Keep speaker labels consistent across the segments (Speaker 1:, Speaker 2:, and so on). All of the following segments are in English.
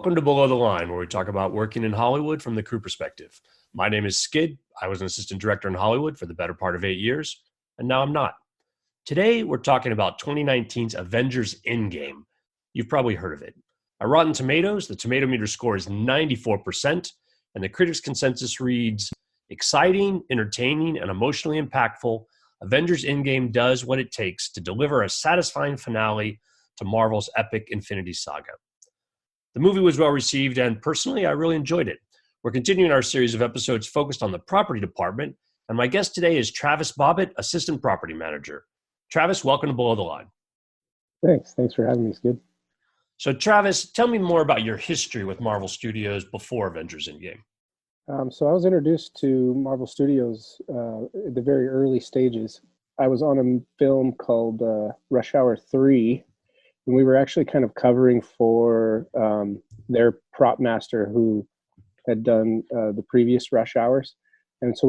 Speaker 1: Welcome to Below the Line, where we talk about working in Hollywood from the crew perspective. My name is Skid. I was an assistant director in Hollywood for the better part of 8 years, and now I'm not. Today, we're talking about 2019's Avengers Endgame. You've probably heard of it. At Rotten Tomatoes, the tomato meter score is 94%, and the critics' consensus reads, exciting, entertaining, and emotionally impactful, Avengers Endgame does what it takes to deliver a satisfying finale to Marvel's epic Infinity Saga. The movie was well received, and personally, I really enjoyed it. We're continuing our series of episodes focused on the property department, and my guest today is Travis Bobbitt, Assistant Property Manager. Travis, welcome to Below the Line.
Speaker 2: Thanks for having me, Skid.
Speaker 1: So, Travis, tell me more about your history with Marvel Studios before Avengers Endgame.
Speaker 2: So I was introduced to Marvel Studios at the very early stages. I was on a film called Rush Hour 3, and we were actually kind of covering for their prop master who had done the previous Rush Hours. And so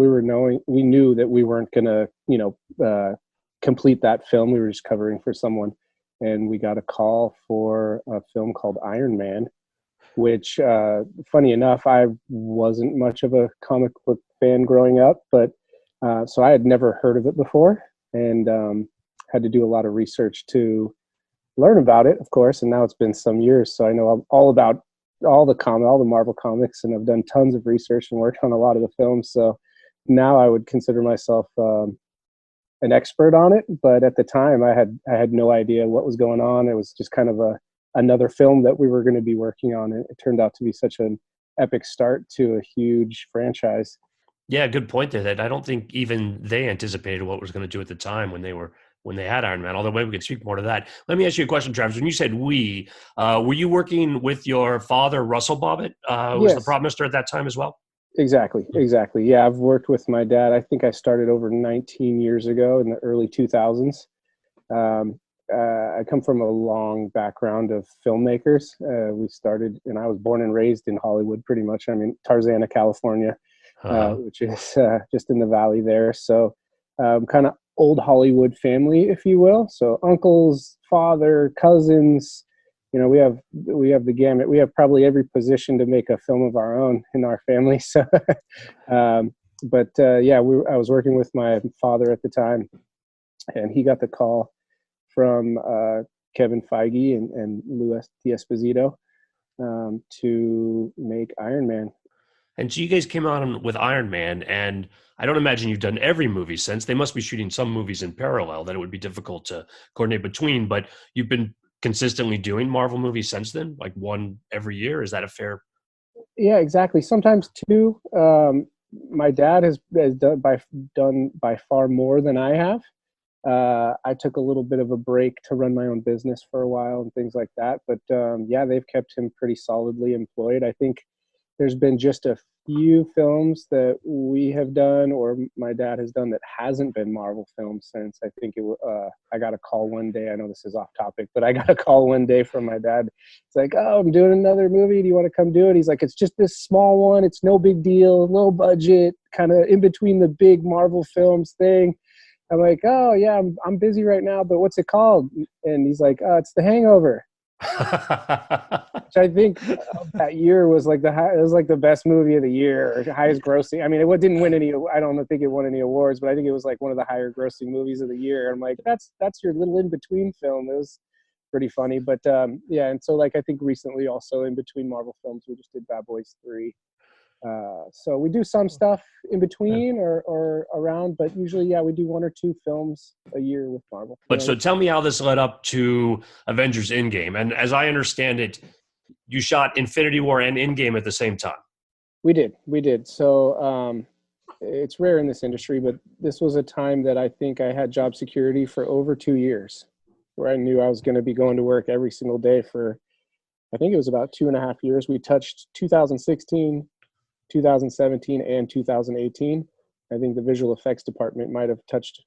Speaker 2: we knew that we weren't going to, complete that film. We were just covering for someone. And we got a call for a film called Iron Man, which, funny enough, I wasn't much of a comic book fan growing up, but so I had never heard of it before and had to do a lot of research to learn about it, of course. And now it's been some years, so I know all about all the Marvel comics, and I've done tons of research and worked on a lot of the films. So now I would consider myself an expert on it, but at the time I had no idea what was going on. It was just kind of another film that we were going to be working on, and it turned out to be such an epic start to a huge franchise.
Speaker 1: Yeah, good point there. That I don't think even they anticipated what was going to do at the time when they had Iron Man. Although maybe we can speak more to that. Let me ask you a question, Travis. When you said we, were you working with your father, Russell Bobbitt, who was the
Speaker 2: Yes,
Speaker 1: prop minister at that time as well?
Speaker 2: exactly. Yeah, I've worked with my dad. I think I started over 19 years ago in the early 2000s. I come from a long background of filmmakers. We started, and I was born and raised in Hollywood, pretty much. I mean, Tarzana, California,
Speaker 1: Uh-huh.
Speaker 2: which is just in the valley there. So, kind of old Hollywood family, if you will. So, uncles, father, cousins. We have the gamut. We have probably every position to make a film of our own in our family. So, yeah, I was working with my father at the time, and he got the call from Kevin Feige and Louis D'Esposito to make Iron Man.
Speaker 1: And so you guys came on with Iron Man, and I don't imagine you've done every movie since. They must be shooting some movies in parallel that it would be difficult to coordinate between, but you've been consistently doing Marvel movies since then, like one every year. Is that a fair?
Speaker 2: Yeah, exactly. Sometimes two. My dad has done by far more than I have. I took a little bit of a break to run my own business for a while and things like that. But yeah, they've kept him pretty solidly employed. I think there's been just a few films that we have done or my dad has done that hasn't been Marvel films since. I think I got a call one day. I know this is off topic, but I got a call one day from my dad. It's like, oh, I'm doing another movie. Do you want to come do it? He's like, it's just this small one. It's no big deal, low budget, kind of in between the big Marvel films thing. I'm like, oh yeah, I'm busy right now, but what's it called? And he's like, it's The Hangover, which I think that year was like it was like the best movie of the year, or highest grossing. I mean, it didn't win any. I don't think it won any awards, but I think it was like one of the higher grossing movies of the year. I'm like, that's your little in between film. It was pretty funny, but yeah. And so like I think recently also in between Marvel films, we just did Bad Boys 3. So we do some stuff in
Speaker 1: Yeah.
Speaker 2: between or around, but usually, yeah, we do one or two films a year with Marvel.
Speaker 1: But so tell me how this led up to Avengers Endgame. And as I understand it, you shot Infinity War and Endgame at the same time.
Speaker 2: We did. So it's rare in this industry, but this was a time that I think I had job security for over 2 years, where I knew I was going to be going to work every single day for, I think it was about 2.5 years. We touched 2016, 2017, and 2018. I think the visual effects department might have touched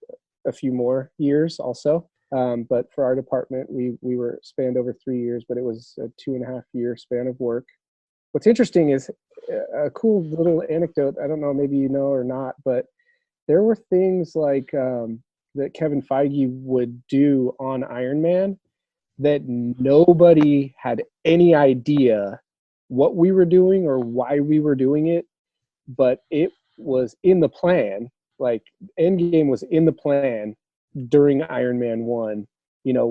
Speaker 2: a few more years also. But for our department, we were spanned over 3 years, but it was a 2.5 year span of work. What's interesting is a cool little anecdote. I don't know, maybe you know or not, but there were things like that Kevin Feige would do on Iron Man that nobody had any idea what we were doing or why we were doing it, but it was in the plan. Like Endgame was in the plan during Iron Man 1,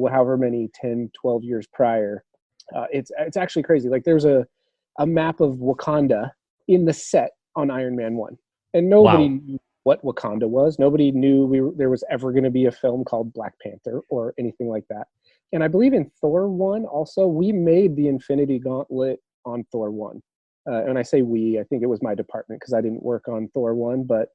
Speaker 2: however many 10, 12 years prior. It's actually crazy. Like there's a map of Wakanda in the set on Iron Man 1. And nobody
Speaker 1: Wow.
Speaker 2: knew what Wakanda was. Nobody knew there was ever going to be a film called Black Panther or anything like that. And I believe in Thor 1 also, we made the Infinity Gauntlet on Thor 1. And I say we, I think it was my department because I didn't work on Thor 1, but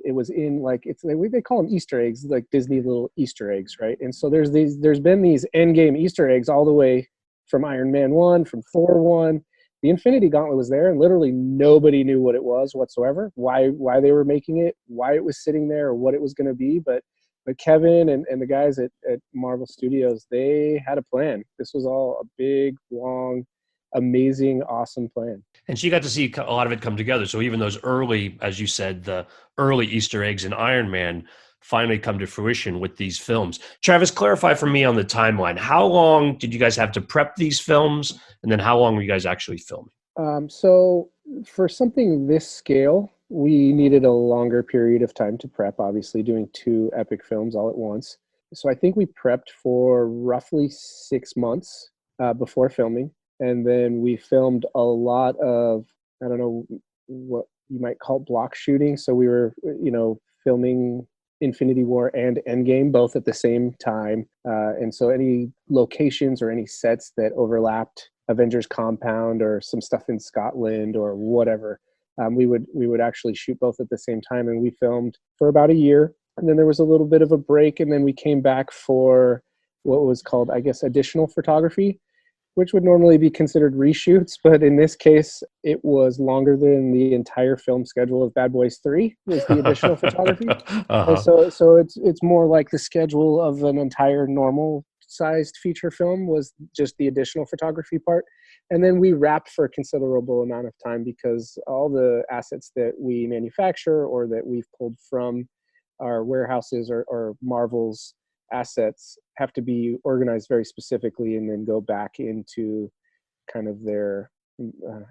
Speaker 2: it was in like, it's like, they call them Easter eggs, like Disney little Easter eggs, right? And so there's been these Endgame Easter eggs all the way from Iron Man 1, from Thor 1. The Infinity Gauntlet was there, and literally nobody knew what it was whatsoever, why they were making it, why it was sitting there, or what it was going to be. But Kevin and the guys at Marvel Studios, they had a plan. This was all a big, long, amazing, awesome plan.
Speaker 1: And so you got to see a lot of it come together. So even those early, as you said, the early Easter eggs in Iron Man finally come to fruition with these films. Travis, clarify for me on the timeline. How long did you guys have to prep these films? And then how long were you guys actually filming?
Speaker 2: So for something this scale, we needed a longer period of time to prep, obviously doing two epic films all at once. So I think we prepped for roughly 6 months before filming. And then we filmed a lot of, I don't know what you might call block shooting. So we were, filming Infinity War and Endgame both at the same time. And so any locations or any sets that overlapped Avengers compound or some stuff in Scotland or whatever, we would actually shoot both at the same time. And we filmed for about a year. And then there was a little bit of a break. And then we came back for what was called, I guess, additional photography, which would normally be considered reshoots, but in this case, it was longer than the entire film schedule of Bad Boys 3 was the additional photography. And
Speaker 1: Uh-huh.
Speaker 2: so it's more like the schedule of an entire normal sized feature film was just the additional photography part. And then we wrapped for a considerable amount of time because all the assets that we manufacture or that we've pulled from our warehouses or Marvel's assets have to be organized very specifically and then go back into kind of their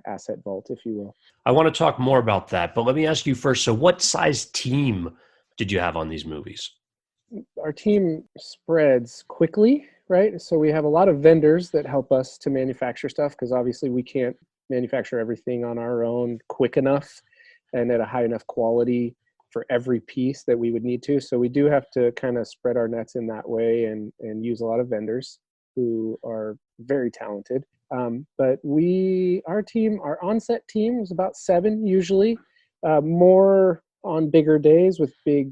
Speaker 2: asset vault, if you will.
Speaker 1: I want to talk more about that, but let me ask you first. So what size team did you have on these movies?
Speaker 2: Our team spreads quickly, right? So we have a lot of vendors that help us to manufacture stuff because obviously we can't manufacture everything on our own quick enough and at a high enough quality for every piece that we would need to. So we do have to kind of spread our nets in that way and use a lot of vendors who are very talented. But our onset team was about 7 usually, more on bigger days with big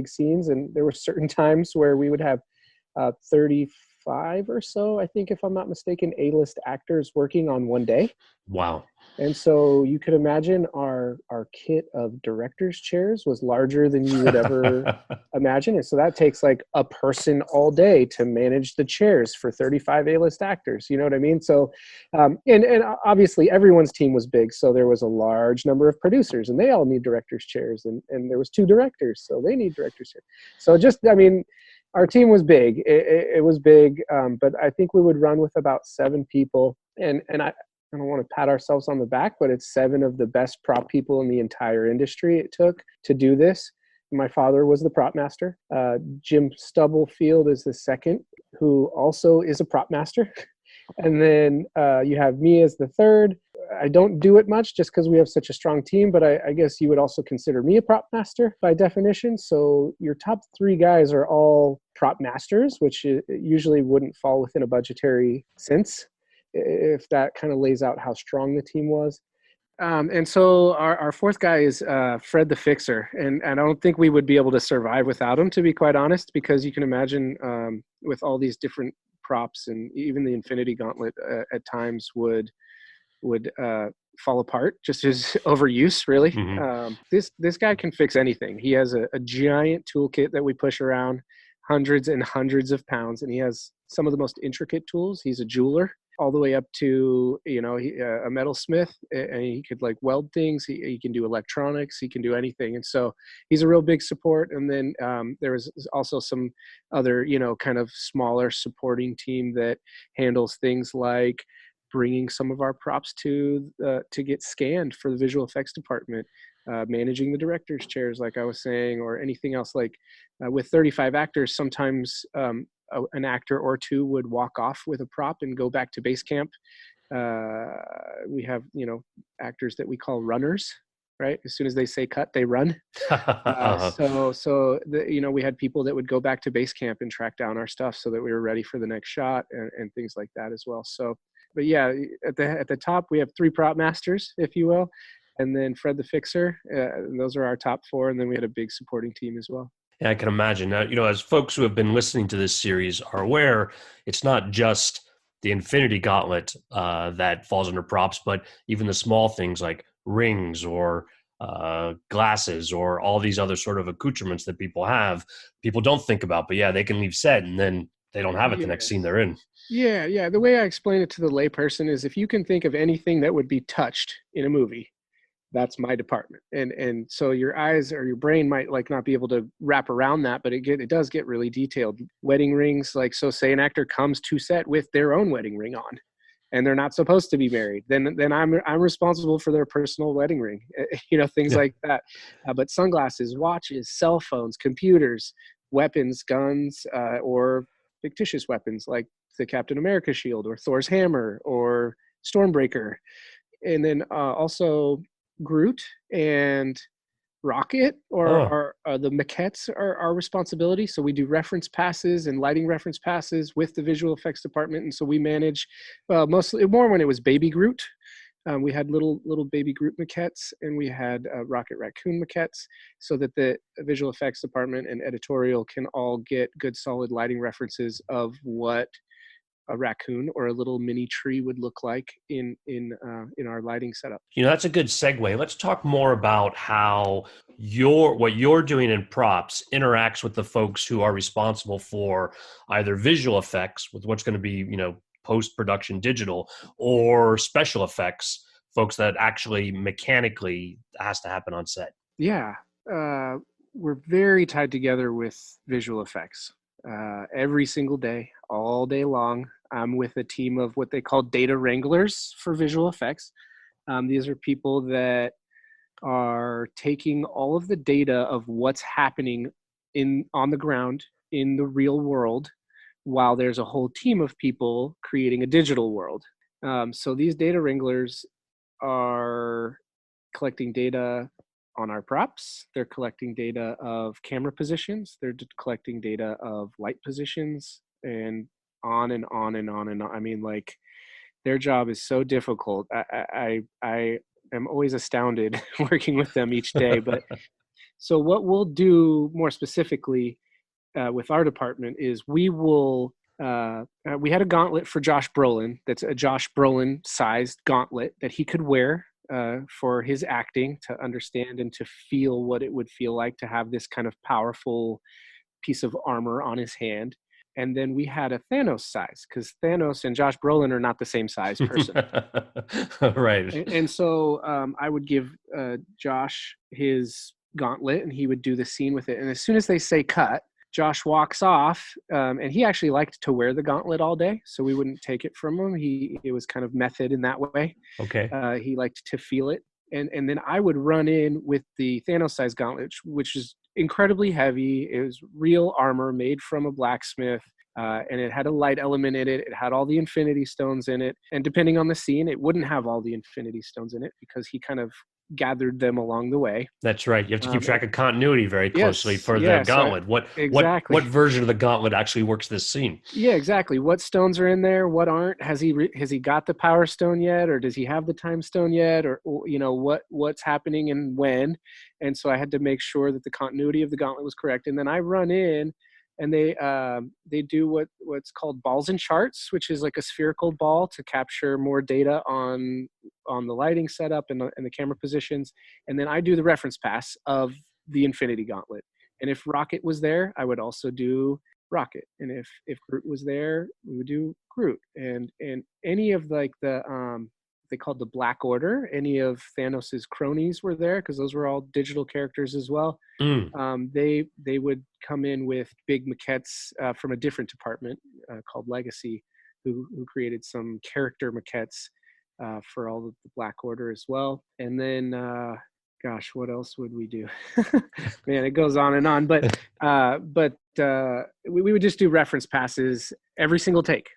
Speaker 2: scenes. And there were certain times where we would have 35 or so, I think, if I'm not mistaken, A-list actors working on one day.
Speaker 1: Wow.
Speaker 2: And so you could imagine our kit of director's chairs was larger than you would ever imagine. And so that takes like a person all day to manage the chairs for 35 A-list actors. You know what I mean? So, and obviously everyone's team was big. So there was a large number of producers and they all need director's chairs. And there was 2 directors, so they need director's chairs. So our team was big. It was big, but I think we would run with about 7 people. And I don't want to pat ourselves on the back, but it's 7 of the best prop people in the entire industry it took to do this. My father was the prop master. Jim Stubblefield is the second, who also is a prop master. And then you have me as the third. I don't do it much just because we have such a strong team, but I guess you would also consider me a prop master by definition. So your top 3 guys are all prop masters, which usually wouldn't fall within a budgetary sense, if that kind of lays out how strong the team was. And so our 4th guy is Fred the Fixer. And I don't think we would be able to survive without him, to be quite honest, because you can imagine with all these different props and even the Infinity Gauntlet at times would fall apart just as overuse, really.
Speaker 1: Hmm.
Speaker 2: This guy can fix anything. He has a giant toolkit that we push around, hundreds and hundreds of pounds, and he has some of the most intricate tools. He's a jeweler all the way up to a metalsmith, and he could like weld things. He can do electronics. He can do anything, and so he's a real big support. And then there was also some other kind of smaller supporting team that handles things like bringing some of our props to get scanned for the visual effects department, managing the director's chairs, like I was saying, or anything else. Like with 35 actors, sometimes an actor or two would walk off with a prop and go back to base camp. We have, actors that we call runners, right? As soon as they say cut, they run. We had people that would go back to base camp and track down our stuff so that we were ready for the next shot, and things like that as well. So, but yeah, at the top we have 3 prop masters, if you will, and then Fred the Fixer. And those are our top 4, and then we had a big supporting team as well.
Speaker 1: Yeah, I can imagine. Now, as folks who have been listening to this series are aware, it's not just the Infinity Gauntlet that falls under props, but even the small things like rings or glasses or all these other sort of accoutrements that people have, people don't think about. But yeah, they can leave set and then they don't have it the next scene
Speaker 2: Yes.
Speaker 1: they're in.
Speaker 2: Yeah. The way I explain it to the layperson is, if you can think of anything that would be touched in a movie, that's my department. And so your eyes or your brain might like not be able to wrap around that, but it does get really detailed. Wedding rings, like, so say an actor comes to set with their own wedding ring on and they're not supposed to be married, then I'm responsible for their personal wedding ring, things
Speaker 1: Yeah.
Speaker 2: like that. But sunglasses, watches, cell phones, computers, weapons, guns, or fictitious weapons like the Captain America shield or Thor's hammer or Stormbreaker. And then also Groot and Rocket,
Speaker 1: Oh,
Speaker 2: or the maquettes are our responsibility. So we do reference passes and lighting reference passes with the visual effects department, and so we manage mostly more when it was Baby Groot. We had little Baby Groot maquettes, and we had Rocket Raccoon maquettes, so that the visual effects department and editorial can all get good solid lighting references of what a raccoon or a little mini tree would look like in our lighting setup.
Speaker 1: that's a good segue. Let's talk more about how what you're doing in props interacts with the folks who are responsible for either visual effects with what's going to be, post-production digital, or special effects, folks that actually mechanically has to happen on set.
Speaker 2: Yeah, uh, we're very tied together with visual effects. Every single day, all day long, I'm with a team of what they call data wranglers for visual effects. These are people that are taking all of the data of what's happening on the ground in the real world, while there's a whole team of people creating a digital world. So these data wranglers are collecting data on our props. They're collecting data of camera positions. They're collecting data of light positions, and on and on and on and on. I mean, like, their job is so difficult. I am always astounded working with them each day. But so what we'll do more specifically with our department is we had a gauntlet for Josh Brolin. That's a Josh Brolin sized gauntlet that he could wear for his acting, to understand and to feel what it would feel like to have this kind of powerful piece of armor on his hand. And then we had a Thanos size, because Thanos and Josh Brolin are not the same size person.
Speaker 1: Right.
Speaker 2: And so I would give Josh his gauntlet, and he would do the scene with it. And as soon as they say cut, Josh walks off, and he actually liked to wear the gauntlet all day, so we wouldn't take it from him. It was kind of method in that way.
Speaker 1: Okay.
Speaker 2: He liked to feel it, and then I would run in with the Thanos size gauntlet, which is incredibly heavy. It was real armor made from a blacksmith. And it had a light element in it. It had all the Infinity Stones in it. And depending on the scene, it wouldn't have all the Infinity Stones in it, because he kind of gathered them along the way.
Speaker 1: That's right. You have to keep track of continuity very closely
Speaker 2: Yes,
Speaker 1: for the
Speaker 2: yeah. So
Speaker 1: gauntlet. What
Speaker 2: exactly,
Speaker 1: version of the gauntlet actually works this scene?
Speaker 2: yeah, exactly. What stones are in there? What aren't? Has he got the Power Stone yet, or does he have the Time Stone yet, or what's happening and when? And so I had to make sure that the continuity of the gauntlet was correct. And then I run in, and they do what's called balls and charts, which is like a spherical ball to capture more data on the lighting setup and the camera positions. And then I do the reference pass of the Infinity Gauntlet. And if Rocket was there, I would also do Rocket. And if Groot was there, we would do Groot. And any of like they called the Black Order, any of Thanos's cronies were there, because those were all digital characters as well.
Speaker 1: Mm.
Speaker 2: They would come in with big maquettes from a different department called Legacy, who created some character maquettes for all of the Black Order as well. And then, gosh, what else would we do? Man, it goes on and on. We would just do reference passes every single take,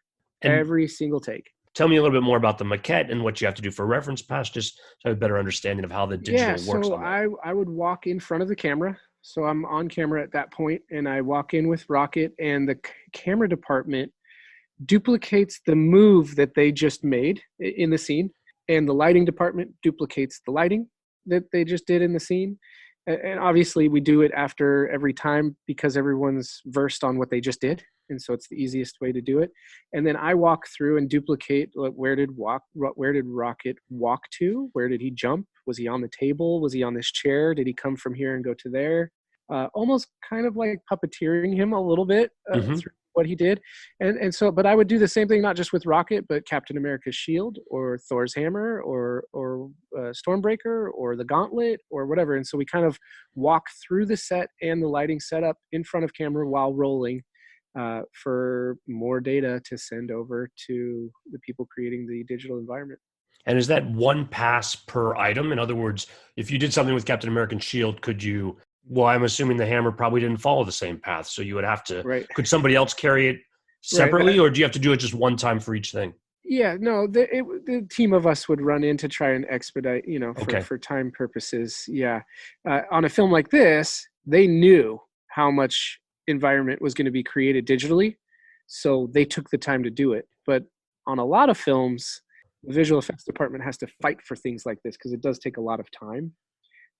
Speaker 1: And
Speaker 2: every single take.
Speaker 1: tell me a little bit more about the maquette and what you have to do for reference pass, just so I have a better understanding of how the
Speaker 2: Yeah,
Speaker 1: digital works
Speaker 2: so
Speaker 1: on that.
Speaker 2: I would walk in front of the camera. So I'm on camera at that point, and I walk in with Rocket, and the camera department duplicates the move that they just made in the scene, and the lighting department duplicates the lighting that they just did in the scene. And obviously, we do it after every time because everyone's versed on what they just did, and so it's the easiest way to do it. And then I walk through and duplicate where did Rocket walk to? Where did he jump? Was he on the table? Was he on this chair? Did he come from here and go to there? Almost kind of like puppeteering him a little bit
Speaker 1: Hmm.
Speaker 2: through what he did. And so, but I would do the same thing, not just with Rocket, but Captain America's shield or Thor's hammer or Stormbreaker or the gauntlet or whatever. And so we kind of walk through the set and the lighting setup in front of camera while rolling for more data to send over to the people creating the digital environment.
Speaker 1: And is that one pass per item? In other words, if you did something with Captain American Shield, could you? Well, I'm assuming the hammer probably didn't follow the same path, so you would have to.
Speaker 2: Right.
Speaker 1: Could somebody else carry it
Speaker 2: Right.
Speaker 1: separately, or do you have to do it just one time for each thing?
Speaker 2: Yeah, no, the team of us would run in to try and expedite,
Speaker 1: Okay.
Speaker 2: for time purposes. Yeah, on a film like this, they knew how much environment was going to be created digitally, so they took the time to do it. But on a lot of films, the visual effects department has to fight for things like this because it does take a lot of time.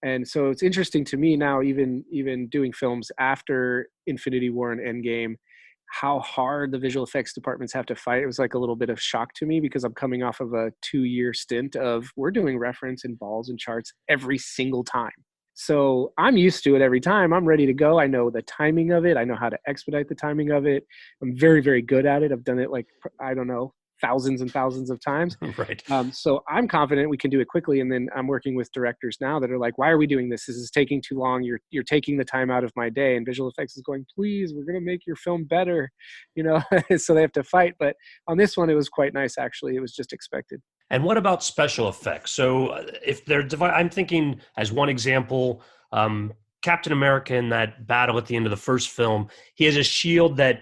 Speaker 2: And so it's interesting to me now, even doing films after Infinity War and Endgame, how hard the visual effects departments have to fight. It was like a little bit of shock to me because I'm coming off of a 2-year stint of we're doing reference and balls and charts every single time. So I'm used to it every time. I'm ready to go. I know the timing of it. I know how to expedite the timing of it. I'm very, very good at it. I've done it like, I don't know, thousands and thousands of times.
Speaker 1: Right.
Speaker 2: So I'm confident we can do it quickly. And then I'm working with directors now that are like, why are we doing this? This is taking too long. You're taking the time out of my day. And visual effects is going, please, we're going to make your film better, so they have to fight. But on this one, it was quite nice, actually. It was just expected.
Speaker 1: And what about special effects? So if they're I'm thinking as one example, Captain America in that battle at the end of the first film, he has a shield that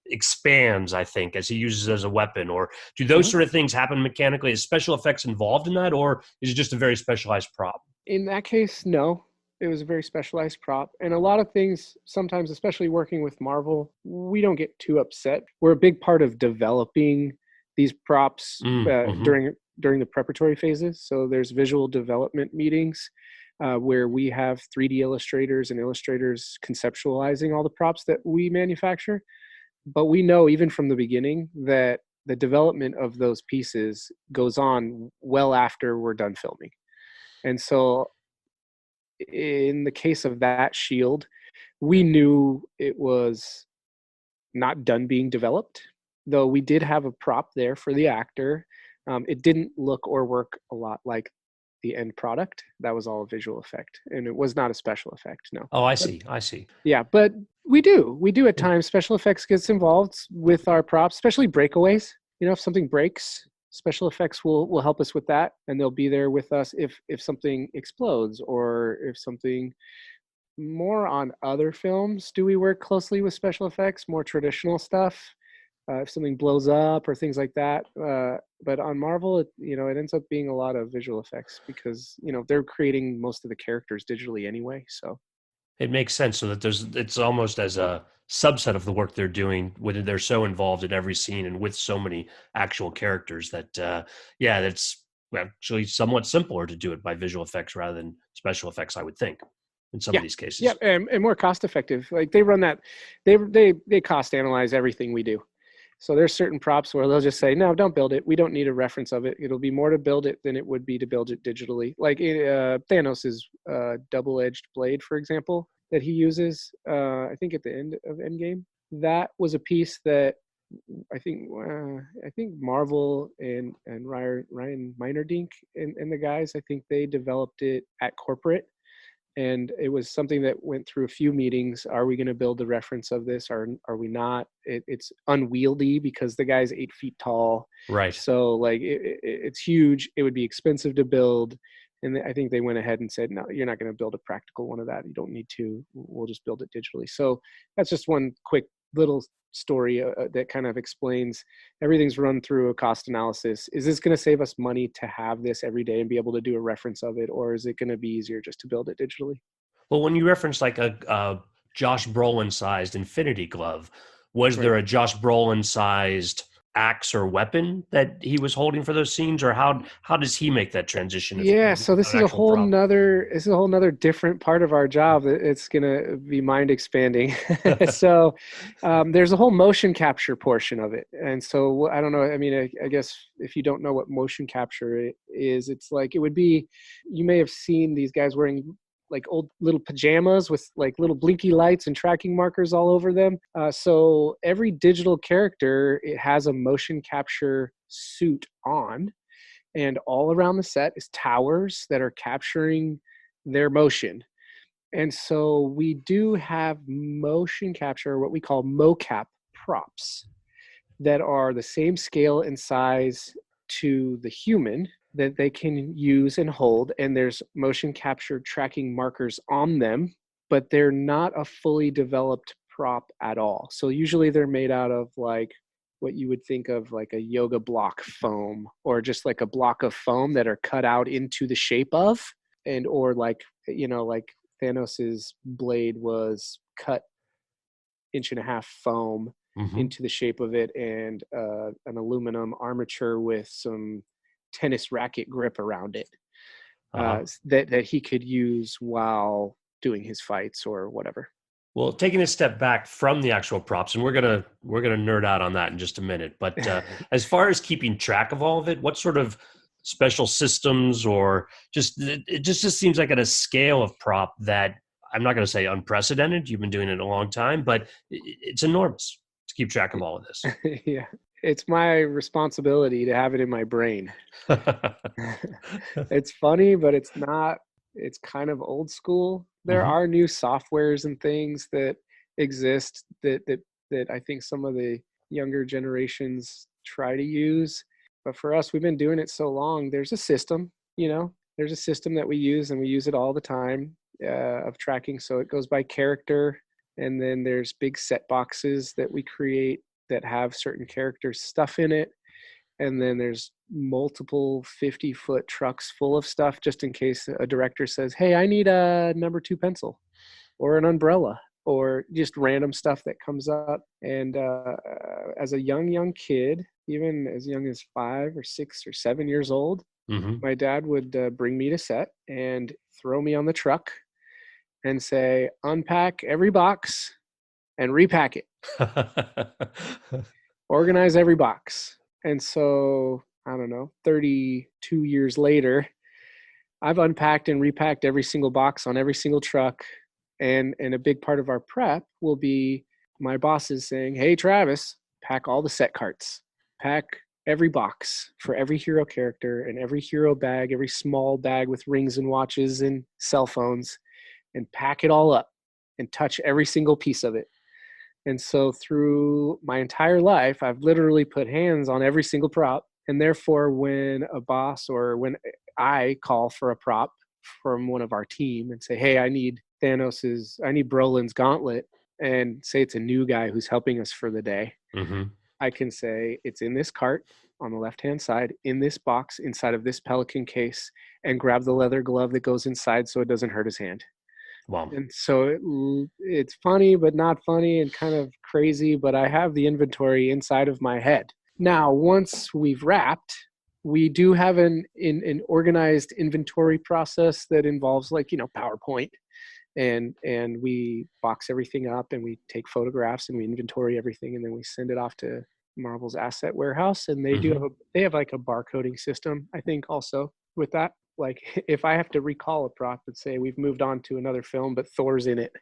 Speaker 1: expands, I think, as he uses it as a weapon. Or do those
Speaker 2: Uh-huh.
Speaker 1: sort of things happen mechanically? Is special effects involved in that, or is it just a very specialized prop?
Speaker 2: In that case, no. It was a very specialized prop. And a lot of things, sometimes, especially working with Marvel, we don't get too upset. We're a big part of developing these props
Speaker 1: Mm-hmm.
Speaker 2: during the preparatory phases. So there's visual development meetings where we have 3D illustrators and illustrators conceptualizing all the props that we manufacture. But we know even from the beginning that the development of those pieces goes on well after we're done filming. And so in the case of that shield, we knew it was not done being developed, though we did have a prop there for the actor. It didn't look or work a lot like the end product. That was all a visual effect, and it was not a special effect. No,
Speaker 1: Oh, I
Speaker 2: but
Speaker 1: see. I see.
Speaker 2: yeah, but we do at times. Special effects gets involved with our props, especially breakaways. If something breaks, special effects will help us with that, and they'll be there with us if something explodes or if something. More on other films do we work closely with special effects, more traditional stuff, if something blows up or things like that. But on Marvel, it ends up being a lot of visual effects because they're creating most of the characters digitally anyway. So
Speaker 1: It makes sense so that it's almost as a subset of the work they're doing when they're so involved in every scene and with so many actual characters that yeah, that's actually somewhat simpler to do it by visual effects rather than special effects, I would think, in some of
Speaker 2: yeah,
Speaker 1: these
Speaker 2: yeah,
Speaker 1: cases.
Speaker 2: and more cost effective. Like they run that, they cost analyze everything we do. So there's certain props where they'll just say, no, don't build it. We don't need a reference of it. It'll be more to build it than it would be to build it digitally. Like Thanos's double-edged blade, for example, that he uses, I think at the end of Endgame. That was a piece that I think Marvel and Ryan Meinerdink and the guys, I think they developed it at corporate And it was something that went through a few meetings. Are we going to build a reference of this, or are we not? It's unwieldy because the guy's 8 feet tall.
Speaker 1: Right.
Speaker 2: So like it's huge. It would be expensive to build. And I think they went ahead and said, no, you're not going to build a practical one of that. You don't need to. We'll just build it digitally. So that's just one quick little story that kind of explains everything's run through a cost analysis. Is this going to save us money to have this every day and be able to do a reference of it, or is it going to be easier just to build it digitally?
Speaker 1: Well, when you reference like a Josh Brolin sized Infinity Glove, was
Speaker 2: Right.
Speaker 1: there a Josh Brolin sized axe or weapon that he was holding for those scenes, or how does he make that transition if
Speaker 2: Yeah,
Speaker 1: he's
Speaker 2: so
Speaker 1: not an actual prop?
Speaker 2: this is a whole nother different part of our job. It's gonna be mind expanding. So there's a whole motion capture portion of it, and so I don't know. I mean, I guess if you don't know what motion capture is, it's like it would be. You may have seen these guys wearing like old little pajamas with like little blinky lights and tracking markers all over them. So every digital character, it has a motion capture suit on, and all around the set is towers that are capturing their motion. And so we do have motion capture, what we call mocap props, that are the same scale and size to the human that they can use and hold. And there's motion capture tracking markers on them, but they're not a fully developed prop at all. So usually they're made out of like what you would think of like a yoga block foam, or just like a block of foam that are cut out into the shape of, and or like, like Thanos's blade was cut 1.5 inch foam
Speaker 1: Mm-hmm.
Speaker 2: into the shape of it, and an aluminum armature with some tennis racket grip around it,
Speaker 1: Uh-huh.
Speaker 2: that he could use while doing his fights or whatever.
Speaker 1: Well, taking a step back from the actual props, and we're gonna nerd out on that in just a minute. But as far as keeping track of all of it, what sort of special systems, or just it just seems like at a scale of prop that I'm not going to say unprecedented. You've been doing it a long time, but it's enormous to keep track of all of this.
Speaker 2: Yeah, it's my responsibility to have it in my brain. It's funny, but it's not. It's kind of old school. There
Speaker 1: Hmm.
Speaker 2: are new softwares and things that exist that I think some of the younger generations try to use. But for us, we've been doing it so long. There's a system, there's a system that we use, and we use it all the time, of tracking. So it goes by character, and then there's big set boxes that we create that have certain character stuff in it, and then there's multiple 50-foot trucks full of stuff just in case a director says, hey, I need a number 2 pencil or an umbrella, or just random stuff that comes up. And as a young kid, even as young as 5 or 6 or 7 years old,
Speaker 1: Hmm.
Speaker 2: my dad would bring me to set and throw me on the truck and say, unpack every box and repack it, organize every box. And so, I don't know, 32 years later, I've unpacked and repacked every single box on every single truck. And a big part of our prep will be my bosses saying, hey, Travis, pack all the set carts, pack every box for every hero character, and every hero bag, every small bag with rings and watches and cell phones, and pack it all up and touch every single piece of it. And so through my entire life, I've literally put hands on every single prop. And therefore, when a boss, or when I call for a prop from one of our team and say, hey, I need Brolin's gauntlet, and say it's a new guy who's helping us for the day,
Speaker 1: Hmm.
Speaker 2: I can say it's in this cart on the left-hand side, in this box, inside of this Pelican case, and grab the leather glove that goes inside so it doesn't hurt his hand.
Speaker 1: Wow.
Speaker 2: And so it's funny, but not funny, and kind of crazy, but I have the inventory inside of my head. Now, once we've wrapped, we do have an organized inventory process that involves, like, PowerPoint, and we box everything up, and we take photographs, and we inventory everything, and then we send it off to Marvel's asset warehouse, and
Speaker 1: Hmm.
Speaker 2: they have like a barcoding system, I think, also with that. Like, if I have to recall a prop and say we've moved on to another film, but Thor's in it,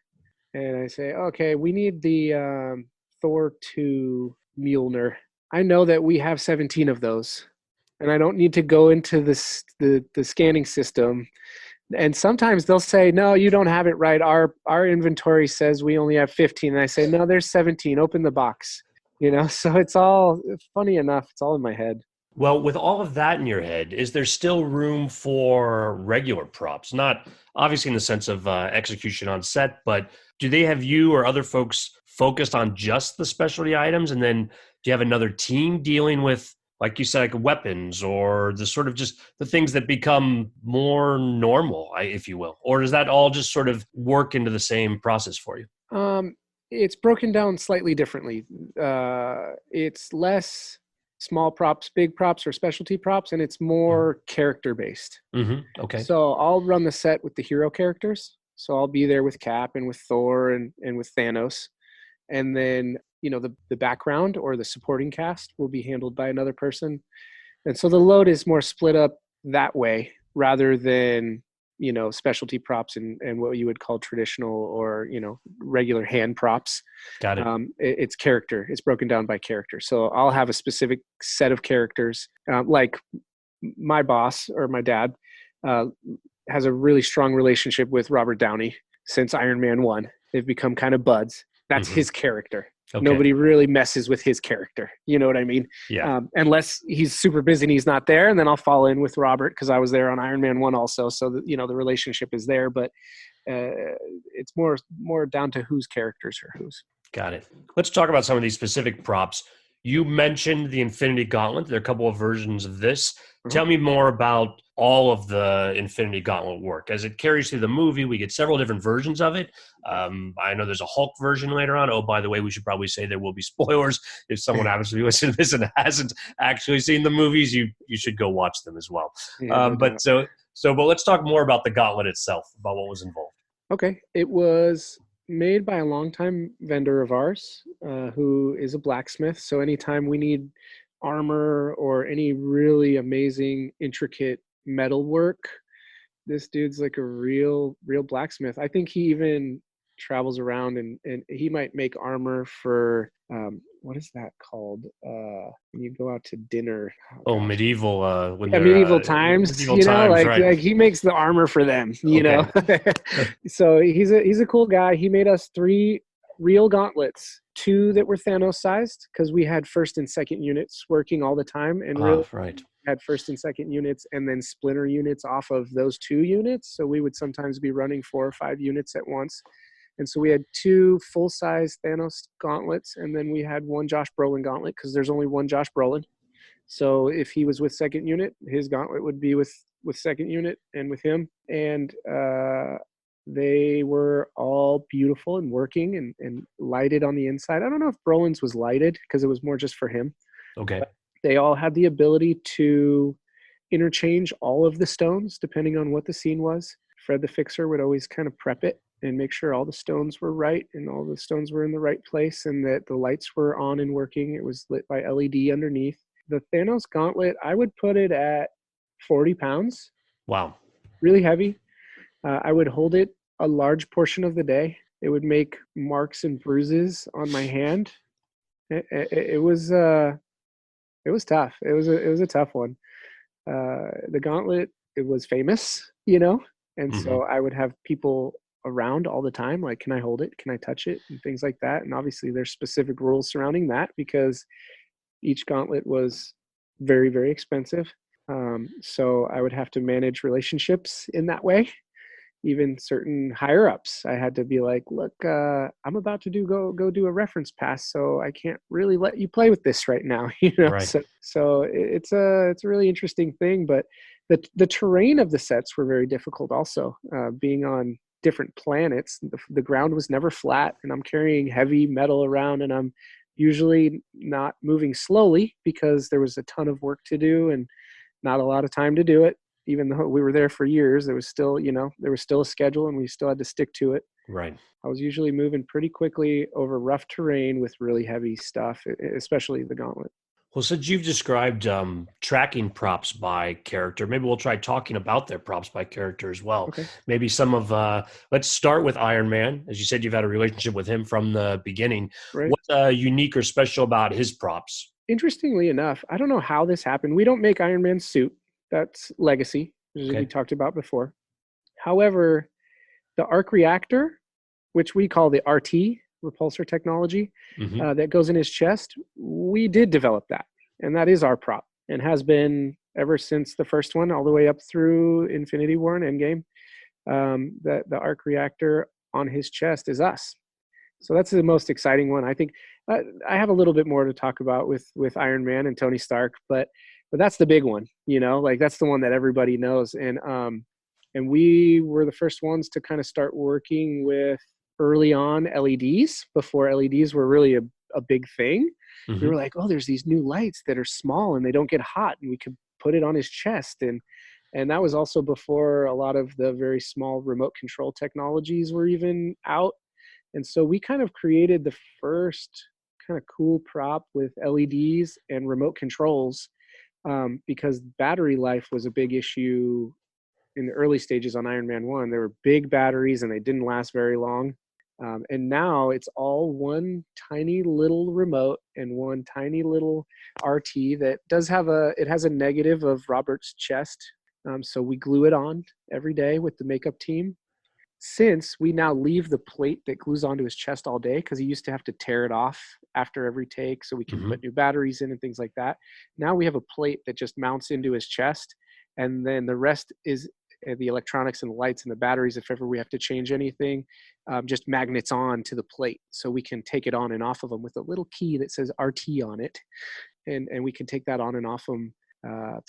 Speaker 2: and I say, okay, we need the Thor 2 Mjolnir. I know that we have 17 of those, and I don't need to go into the scanning system And sometimes they'll say, no, you don't have it right. Our inventory says we only have 15. And I say, no, there's 17. Open the box. So it's all funny enough. It's all in my head.
Speaker 1: Well, with all of that in your head, is there still room for regular props? Not obviously in the sense of execution on set, but do they have you or other folks focused on just the specialty items? And then do you have another team dealing with, like you said, like weapons or the sort of just the things that become more normal, if you will? Or does that all just sort of work into the same process for you?
Speaker 2: Um, it's broken down slightly differently. It's less small props, big props, or specialty props, and it's more character based.
Speaker 1: Okay.
Speaker 2: So I'll run the set with the hero characters. So I'll be there with Cap and with Thor and with Thanos. And then, the background or the supporting cast will be handled by another person. And so the load is more split up that way rather than, specialty props and what you would call traditional or, regular hand props.
Speaker 1: Got it.
Speaker 2: It's character. It's broken down by character. So I'll have a specific set of characters, like my boss or my dad uh, has a really strong relationship with Robert Downey since Iron Man 1. They've become kind of buds. That's
Speaker 1: Hmm.
Speaker 2: his character.
Speaker 1: Okay.
Speaker 2: Nobody really messes with his character. You know what I mean?
Speaker 1: Yeah.
Speaker 2: Unless he's super busy and he's not there, and then I'll fall in with Robert because I was there on Iron Man 1 also. So the relationship is there, but it's more down to whose characters are whose.
Speaker 1: Got it. Let's talk about some of these specific props. You mentioned the Infinity Gauntlet. There are a couple of versions of this.
Speaker 2: Uh-huh.
Speaker 1: Tell me more about all of the Infinity Gauntlet work. As it carries through the movie, we get several different versions of it. I know there's a Hulk version later on. Oh, by the way, we should probably say there will be spoilers. If someone happens to be listening to this and hasn't actually seen the movies, you should go watch them as well.
Speaker 2: Yeah, no doubt.
Speaker 1: But let's talk more about the gauntlet itself, about what was involved.
Speaker 2: Okay. It was made by a longtime vendor of ours who is a blacksmith. So anytime we need armor or any really amazing, intricate metal work, this dude's like a real blacksmith. I think he even travels around and he might make armor for what is that called when you go out to dinner.
Speaker 1: Oh,
Speaker 2: Gosh,
Speaker 1: medieval when
Speaker 2: yeah,
Speaker 1: they're
Speaker 2: medieval times,
Speaker 1: medieval times, right?
Speaker 2: like he makes the armor for them,
Speaker 1: Okay.
Speaker 2: So he's a cool guy. He made us 3 real gauntlets, 2 that were Thanos sized because we had first and second units working all the time, and
Speaker 1: Ah,
Speaker 2: really
Speaker 1: right.
Speaker 2: had first and second units and then splinter units off of those 2 units. So we would sometimes be running 4 or 5 units at once. And so we had 2 full size Thanos gauntlets, and then we had 1 Josh Brolin gauntlet because there's only 1 Josh Brolin. So if he was with second unit, his gauntlet would be with second unit and with him. And they were all beautiful and working and lighted on the inside. I don't know if Brolin's was lighted because it was more just for him.
Speaker 1: Okay.
Speaker 2: They all had the ability to interchange all of the stones depending on what the scene was. Fred the Fixer would always kind of prep it and make sure all the stones were right and all the stones were in the right place and that the lights were on and working. It was lit by LED underneath. The Thanos gauntlet, I would put it at 40 pounds,
Speaker 1: Wow.
Speaker 2: really heavy. I would hold it a large portion of the day. It would make marks and bruises on my hand. It was tough. It was a tough one. The gauntlet, it was famous, and
Speaker 1: Hmm.
Speaker 2: so I would have people around all the time, like, can I hold it? Can I touch it? And things like that. And obviously there's specific rules surrounding that because each gauntlet was very, very expensive. So I would have to manage relationships in that way. Even certain higher ups, I had to be like, look, I'm about to go do a reference pass, so I can't really let you play with this right now.
Speaker 1: Right.
Speaker 2: So it's a really interesting thing, but the terrain of the sets were very difficult also. Being on different planets, the ground was never flat, and I'm carrying heavy metal around, and I'm usually not moving slowly because there was a ton of work to do and not a lot of time to do it. Even though we were there for years, there was still, there was still a schedule and we still had to stick to it.
Speaker 1: Right.
Speaker 2: I was usually moving pretty quickly over rough terrain with really heavy stuff, especially the gauntlet.
Speaker 1: Well, since you've described tracking props by character, maybe we'll try talking about their props by character as well.
Speaker 2: Okay.
Speaker 1: Maybe some of, let's start with Iron Man. As you said, you've had a relationship with him from the beginning.
Speaker 2: Right.
Speaker 1: What's unique or special about his props?
Speaker 2: Interestingly enough, I don't know how this happened. We don't make Iron Man's suit. That's legacy, as we
Speaker 1: Okay.
Speaker 2: talked about before. However, the arc reactor, which we call the RT, repulsor technology,
Speaker 1: Hmm.
Speaker 2: that goes in his chest, we did develop that. And that is our prop and has been ever since the first one, all the way up through Infinity War and Endgame. The arc reactor on his chest is us. So that's the most exciting one. I think I have a little bit more to talk about with Iron Man and Tony Stark, but that's the big one. Like that's the one that everybody knows. And we were the first ones to kind of start working with early on LEDs before LEDs were really a big thing. We were
Speaker 1: Hmm.
Speaker 2: like, oh, there's these new lights that are small and they don't get hot, and we could put it on his chest. And that was also before a lot of the very small remote control technologies were even out. And so we kind of created the first kind of cool prop with LEDs and remote controls, because battery life was a big issue in the early stages on Iron Man 1. There were big batteries and they didn't last very long. And now it's all one tiny little remote and one tiny little RT that has a negative of Robert's chest. So we glue it on every day with the makeup team, since we now leave the plate that glues onto his chest all day, because he used to have to tear it off after every take so we can
Speaker 1: Hmm.
Speaker 2: put new batteries in and things like that. Now we have a plate that just mounts into his chest, and then the rest is the electronics and the lights and the batteries, if ever we have to change anything, just magnets on to the plate so we can take it on and off of them with a little key that says RT on it. And we can take that on and off them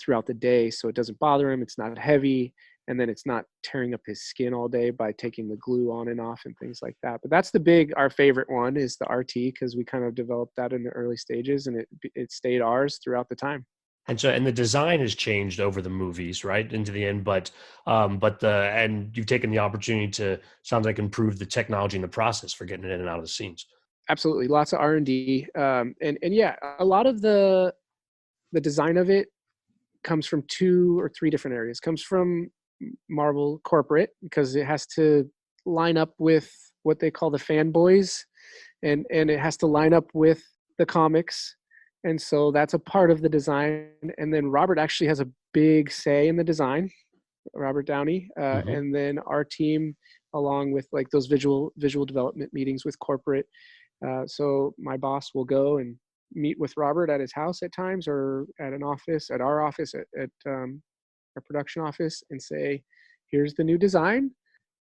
Speaker 2: throughout the day, so it doesn't bother him. It's not heavy, and then it's not tearing up his skin all day by taking the glue on and off and things like that. But that's our favorite one is the RT, because we kind of developed that in the early stages, and it stayed ours throughout the time.
Speaker 1: And the design has changed over the movies, right, into the end. But you've taken the opportunity to, sounds like, improve the technology and the process for getting it in and out of the scenes.
Speaker 2: Absolutely, lots of R&D, and yeah, a lot of the design of it comes from 2 or 3 different areas. Comes from Marvel corporate, because it has to line up with what they call the fanboys, and it has to line up with the comics, and so that's a part of the design. And then Robert actually has a big say in the design, Robert Downey,
Speaker 1: Hmm.
Speaker 2: and then our team, along with like those visual development meetings with corporate. So my boss will go and meet with Robert at his house at times, or at our office, at our production office, and say, here's the new design.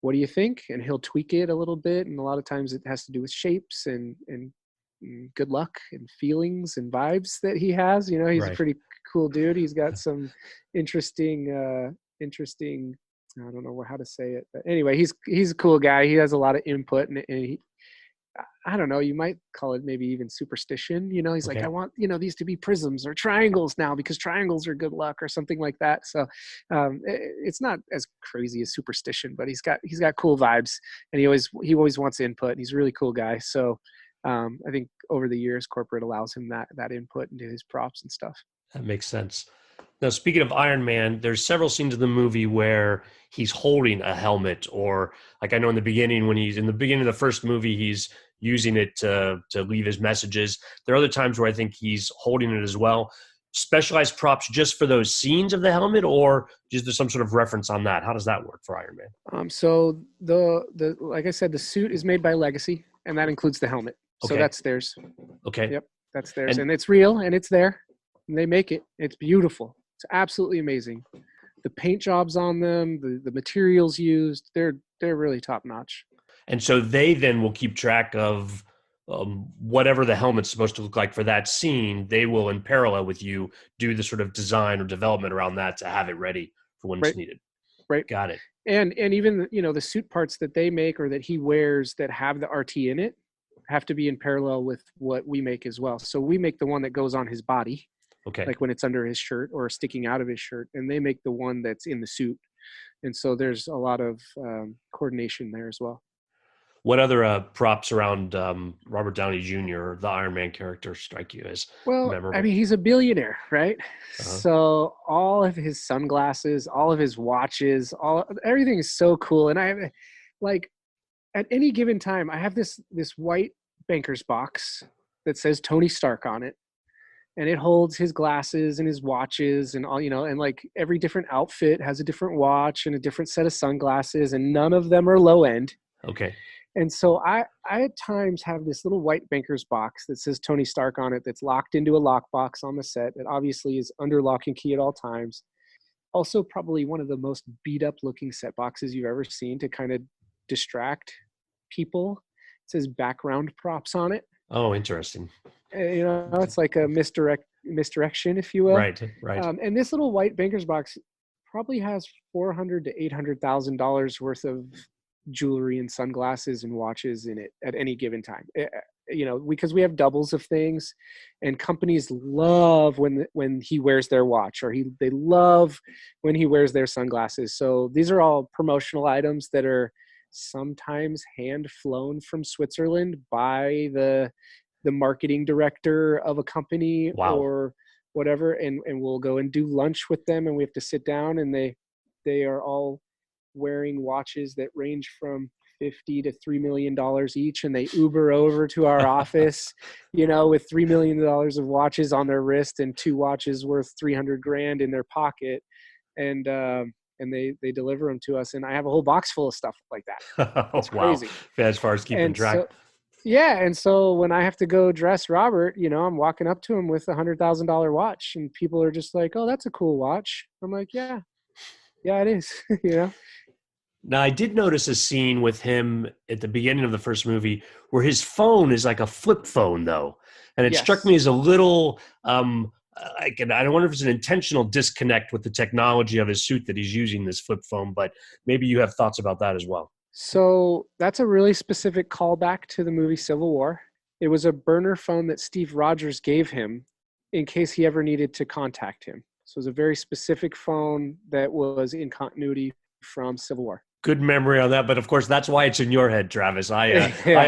Speaker 2: What do you think? And he'll tweak it a little bit. And a lot of times it has to do with shapes and good luck and feelings and vibes that he has. He's a
Speaker 1: Right.
Speaker 2: pretty cool dude. He's got some interesting, I don't know how to say it, but anyway, he's a cool guy. He has a lot of input, and I don't know, you might call it maybe even superstition. He's like, I
Speaker 1: Okay.
Speaker 2: want, these to be prisms or triangles now, because triangles are good luck or something like that. So it's not as crazy as superstition, but he's got cool vibes, and he always wants input, and he's a really cool guy. So I think over the years, corporate allows him that input into his props and stuff.
Speaker 1: That makes sense. Now, speaking of Iron Man, there's several scenes in the movie where he's holding a helmet, or like I know in the beginning, when he's in the beginning of the first movie, he's using it to leave his messages. There are other times where I think he's holding it as well. Specialized props just for those scenes of the helmet, or just there's some sort of reference on that? How does that work for Iron Man?
Speaker 2: So the like I said, the suit is made by Legacy, and that includes the helmet. So
Speaker 1: Okay.
Speaker 2: that's theirs.
Speaker 1: Okay.
Speaker 2: Yep, that's theirs,
Speaker 1: And
Speaker 2: and it's real, and it's there, and they make it. It's beautiful. It's absolutely amazing. The paint jobs on them, the materials used, they're really top notch.
Speaker 1: And so they then will keep track of whatever the helmet's supposed to look like for that scene. They will, in parallel with you, do the sort of design or development around that to have it ready for when it's
Speaker 2: Right,
Speaker 1: needed.
Speaker 2: right.
Speaker 1: Got it.
Speaker 2: And even the suit parts that they make or that he wears that have the RT in it have to be in parallel with what we make as well. So we make the one that goes on his body,
Speaker 1: Okay.
Speaker 2: like when it's under his shirt or sticking out of his shirt, and they make the one that's in the suit. And so there's a lot of coordination there as well.
Speaker 1: What other props around Robert Downey Jr., the Iron Man character, strike you as
Speaker 2: Well, I
Speaker 1: memorable?
Speaker 2: mean, he's a billionaire, right?
Speaker 1: Uh-huh.
Speaker 2: So all of his sunglasses, all of his watches, everything is so cool. And I have, like, at any given time, I have this white banker's box that says Tony Stark on it, and it holds his glasses and his watches and all, and like every different outfit has a different watch and a different set of sunglasses, and none of them are low end.
Speaker 1: Okay.
Speaker 2: And so I at times have this little white banker's box that says Tony Stark on it, that's locked into a lockbox on the set that obviously is under lock and key at all times. Also, probably one of the most beat up looking set boxes you've ever seen to kind of distract people. It says background props on it.
Speaker 1: Oh, interesting.
Speaker 2: It's like a misdirection, if you will.
Speaker 1: Right, right.
Speaker 2: And this little white banker's box probably has $400 to $800,000 worth of jewelry and sunglasses and watches in it at any given time. Because we have doubles of things, and companies love when he wears their watch, or they love when he wears their sunglasses. So these are all promotional items that are sometimes hand flown from Switzerland by the marketing director of a company
Speaker 1: Wow.
Speaker 2: or whatever, and we'll go and do lunch with them, and we have to sit down, and they are all wearing watches that range from 50 to $3 million each, and they Uber over to our office, with $3 million of watches on their wrist and two watches worth 300 grand in their pocket, and they deliver them to us, and I have a whole box full of stuff like that.
Speaker 1: Oh,
Speaker 2: It's
Speaker 1: wow.
Speaker 2: crazy.
Speaker 1: As far as keeping
Speaker 2: And
Speaker 1: track.
Speaker 2: so yeah, and so when I have to go dress Robert, I'm walking up to him with $100,000 watch, and people are just like, "Oh, that's a cool watch." I'm like, "Yeah, yeah, it is."
Speaker 1: Now, I did notice a scene with him at the beginning of the first movie where his phone is like a flip phone, though. And it struck me
Speaker 2: Yes.
Speaker 1: as a little, I don't wonder if it's an intentional disconnect with the technology of his suit that he's using this flip phone, but maybe you have thoughts about that as well.
Speaker 2: So that's a really specific callback to the movie Civil War. It was a burner phone that Steve Rogers gave him in case he ever needed to contact him. So it was a very specific phone that was in continuity from Civil War.
Speaker 1: Good memory on that, but of course that's why it's in your head, Travis. I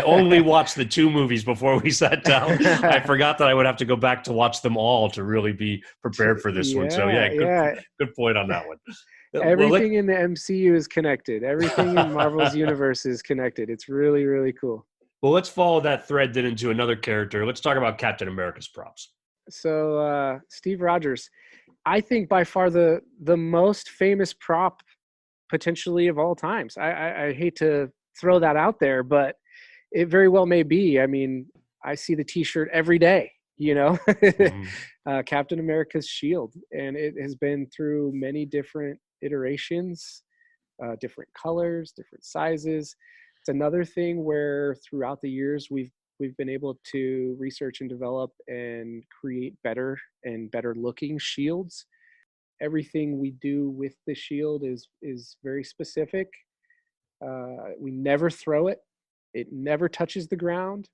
Speaker 1: only
Speaker 2: Yeah.
Speaker 1: watched the two movies before we sat down. I forgot that I would have to go back to watch them all to really be prepared for this one. So yeah,
Speaker 2: Yeah, yeah.
Speaker 1: good point on that one. Well,
Speaker 2: Everything in the MCU is connected. Everything in Marvel's universe is connected. It's really, really cool.
Speaker 1: let's follow that thread then into another character. Let's talk about Captain America's props.
Speaker 2: So Steve Rogers, I think by far the most famous prop potentially of all times. I hate to throw that out there, but it very well may be. I mean, I see the T-shirt every day.
Speaker 1: Mhm.
Speaker 2: Captain America's shield, and it has been through many different iterations, different colors, different sizes. It's another thing where throughout the years we've been able to research and develop and create better and better looking shields. Everything we do with the shield is very specific. We never throw it. It never touches the ground.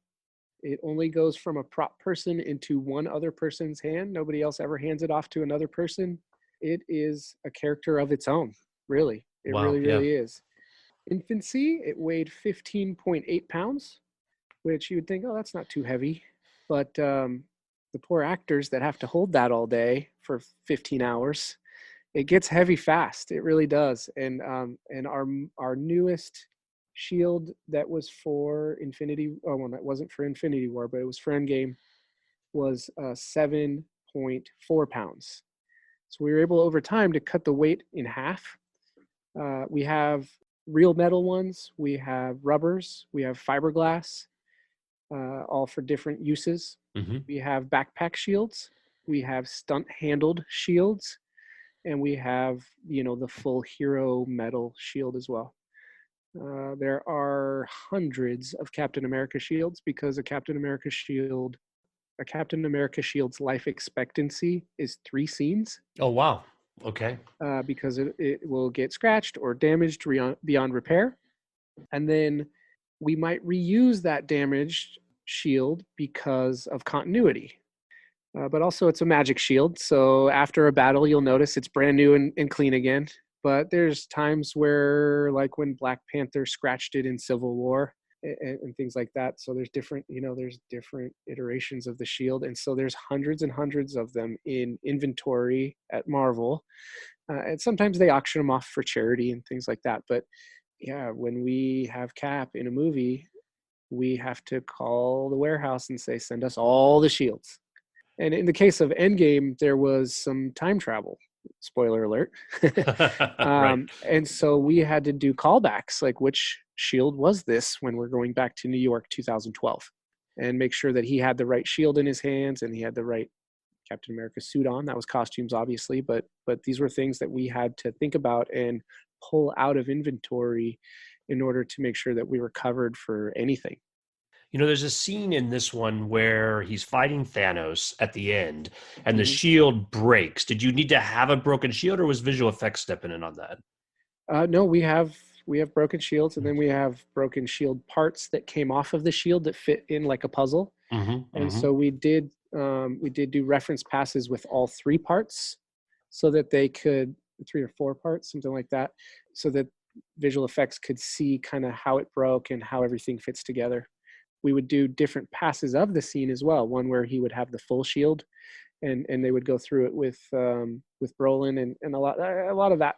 Speaker 2: It only goes from a prop person into one other person's hand. Nobody else ever hands it off to another person. It is a character of its own, really. It
Speaker 1: Wow.
Speaker 2: really,
Speaker 1: Yeah.
Speaker 2: really is. Infancy, it weighed 15.8 pounds, which you would think, oh, that's not too heavy. But the poor actors that have to hold that all day for 15 hours, it gets heavy fast. It really does. And our newest shield that was for Infinity, oh well, that wasn't for Infinity War, but it was for Endgame, was 7.4 pounds. So we were able over time to cut the weight in half. We have real metal ones, we have rubbers, we have fiberglass, all for different uses.
Speaker 1: Hmm.
Speaker 2: We have backpack shields, we have stunt handled shields, and we have the full hero metal shield as well. There are hundreds of Captain America shields because a Captain America shield's life expectancy is 3 scenes,
Speaker 1: Oh, wow. Okay.
Speaker 2: because it will get scratched or damaged beyond repair. And then we might reuse that damaged shield because of continuity. But also, it's a magic shield. So after a battle, you'll notice it's brand new and clean again. But there's times where, like when Black Panther scratched it in Civil War and things like that. So there's different iterations of the shield. And so there's hundreds and hundreds of them in inventory at Marvel. And sometimes they auction them off for charity and things like that. But yeah, when we have Cap in a movie, we have to call the warehouse and say, send us all the shields. And in the case of Endgame, there was some time travel. Spoiler alert.
Speaker 1: Right.
Speaker 2: And so we had to do callbacks, like which shield was this when we're going back to New York 2012, and make sure that he had the right shield in his hands and he had the right Captain America suit on. That was costumes, obviously, but these were things that we had to think about and pull out of inventory in order to make sure that we were covered for anything.
Speaker 1: There's a scene in this one where he's fighting Thanos at the end and the
Speaker 2: Mm-hmm.
Speaker 1: shield breaks. Did you need to have a broken shield or was visual effects stepping in on that?
Speaker 2: No, we have broken shields, and then we have broken shield parts that came off of the shield that fit in like a puzzle.
Speaker 1: Hmm.
Speaker 2: And
Speaker 1: Hmm.
Speaker 2: so we did do reference passes with all three parts, so that they could, three or four parts, something like that, so that visual effects could see kind of how it broke and how everything fits together. We would do different passes of the scene as well. One where he would have the full shield, and they would go through it with Brolin, and a lot of that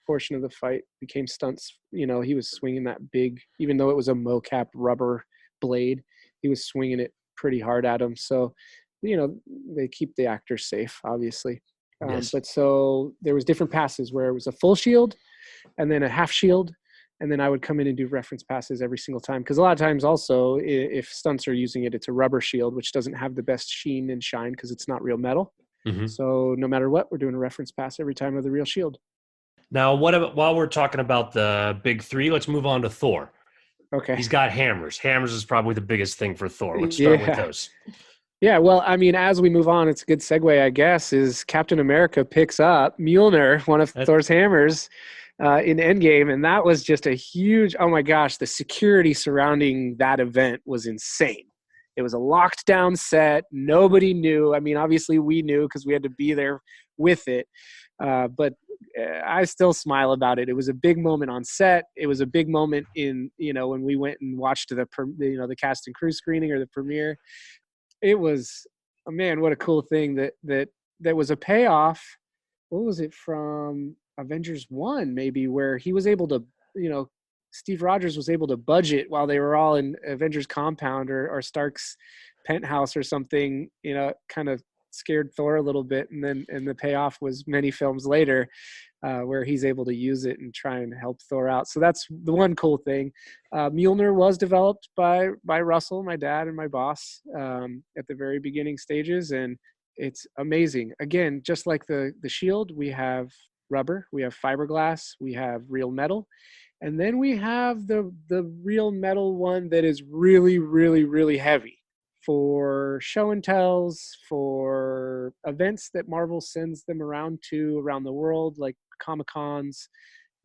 Speaker 2: portion of the fight became stunts. He was swinging that big, even though it was a mocap rubber blade, he was swinging it pretty hard at him. So, they keep the actors safe, obviously.
Speaker 1: Yes.
Speaker 2: But so there was different passes where it was a full shield and then a half shield, and then I would come in and do reference passes every single time, because a lot of times also, if stunts are using it, it's a rubber shield, which doesn't have the best sheen and shine because it's not real metal.
Speaker 1: Hmm.
Speaker 2: So no matter what, we're doing a reference pass every time of the real shield.
Speaker 1: Now, what about while we're talking about the big three, let's move on to Thor.
Speaker 2: Okay.
Speaker 1: He's got hammers. Hammers is probably the biggest thing for Thor. Let's start with
Speaker 2: Yeah.
Speaker 1: those.
Speaker 2: Yeah, well, I mean, as we move on, it's a good segue, I guess, is Captain America picks up Mjolnir, one of
Speaker 1: That,
Speaker 2: Thor's hammers, in Endgame, and that was just a huge, oh my gosh, the security surrounding that event was insane. It was a locked down set. Nobody knew. I mean, obviously we knew because we had to be there with it, but I still smile about it. It was a big moment on set. It was a big moment when we went and watched the cast and crew screening or the premiere. It was, oh man, what a cool thing that was a payoff. What was it from Avengers 1 maybe, where he was able to, Steve Rogers was able to budget while they were all in Avengers compound, or Stark's penthouse or something, kind of scared Thor a little bit, and the payoff was many films later, where he's able to use it and try and help Thor out. So that's the one cool thing. Mjolnir was developed by Russell, my dad, and my boss, at the very beginning stages, and it's amazing. Again, just like the shield, we have rubber, we have fiberglass, we have real metal, and then we have the real metal one that is really, really, really heavy for show and tells, for events that Marvel sends them around the world, like Comic Cons,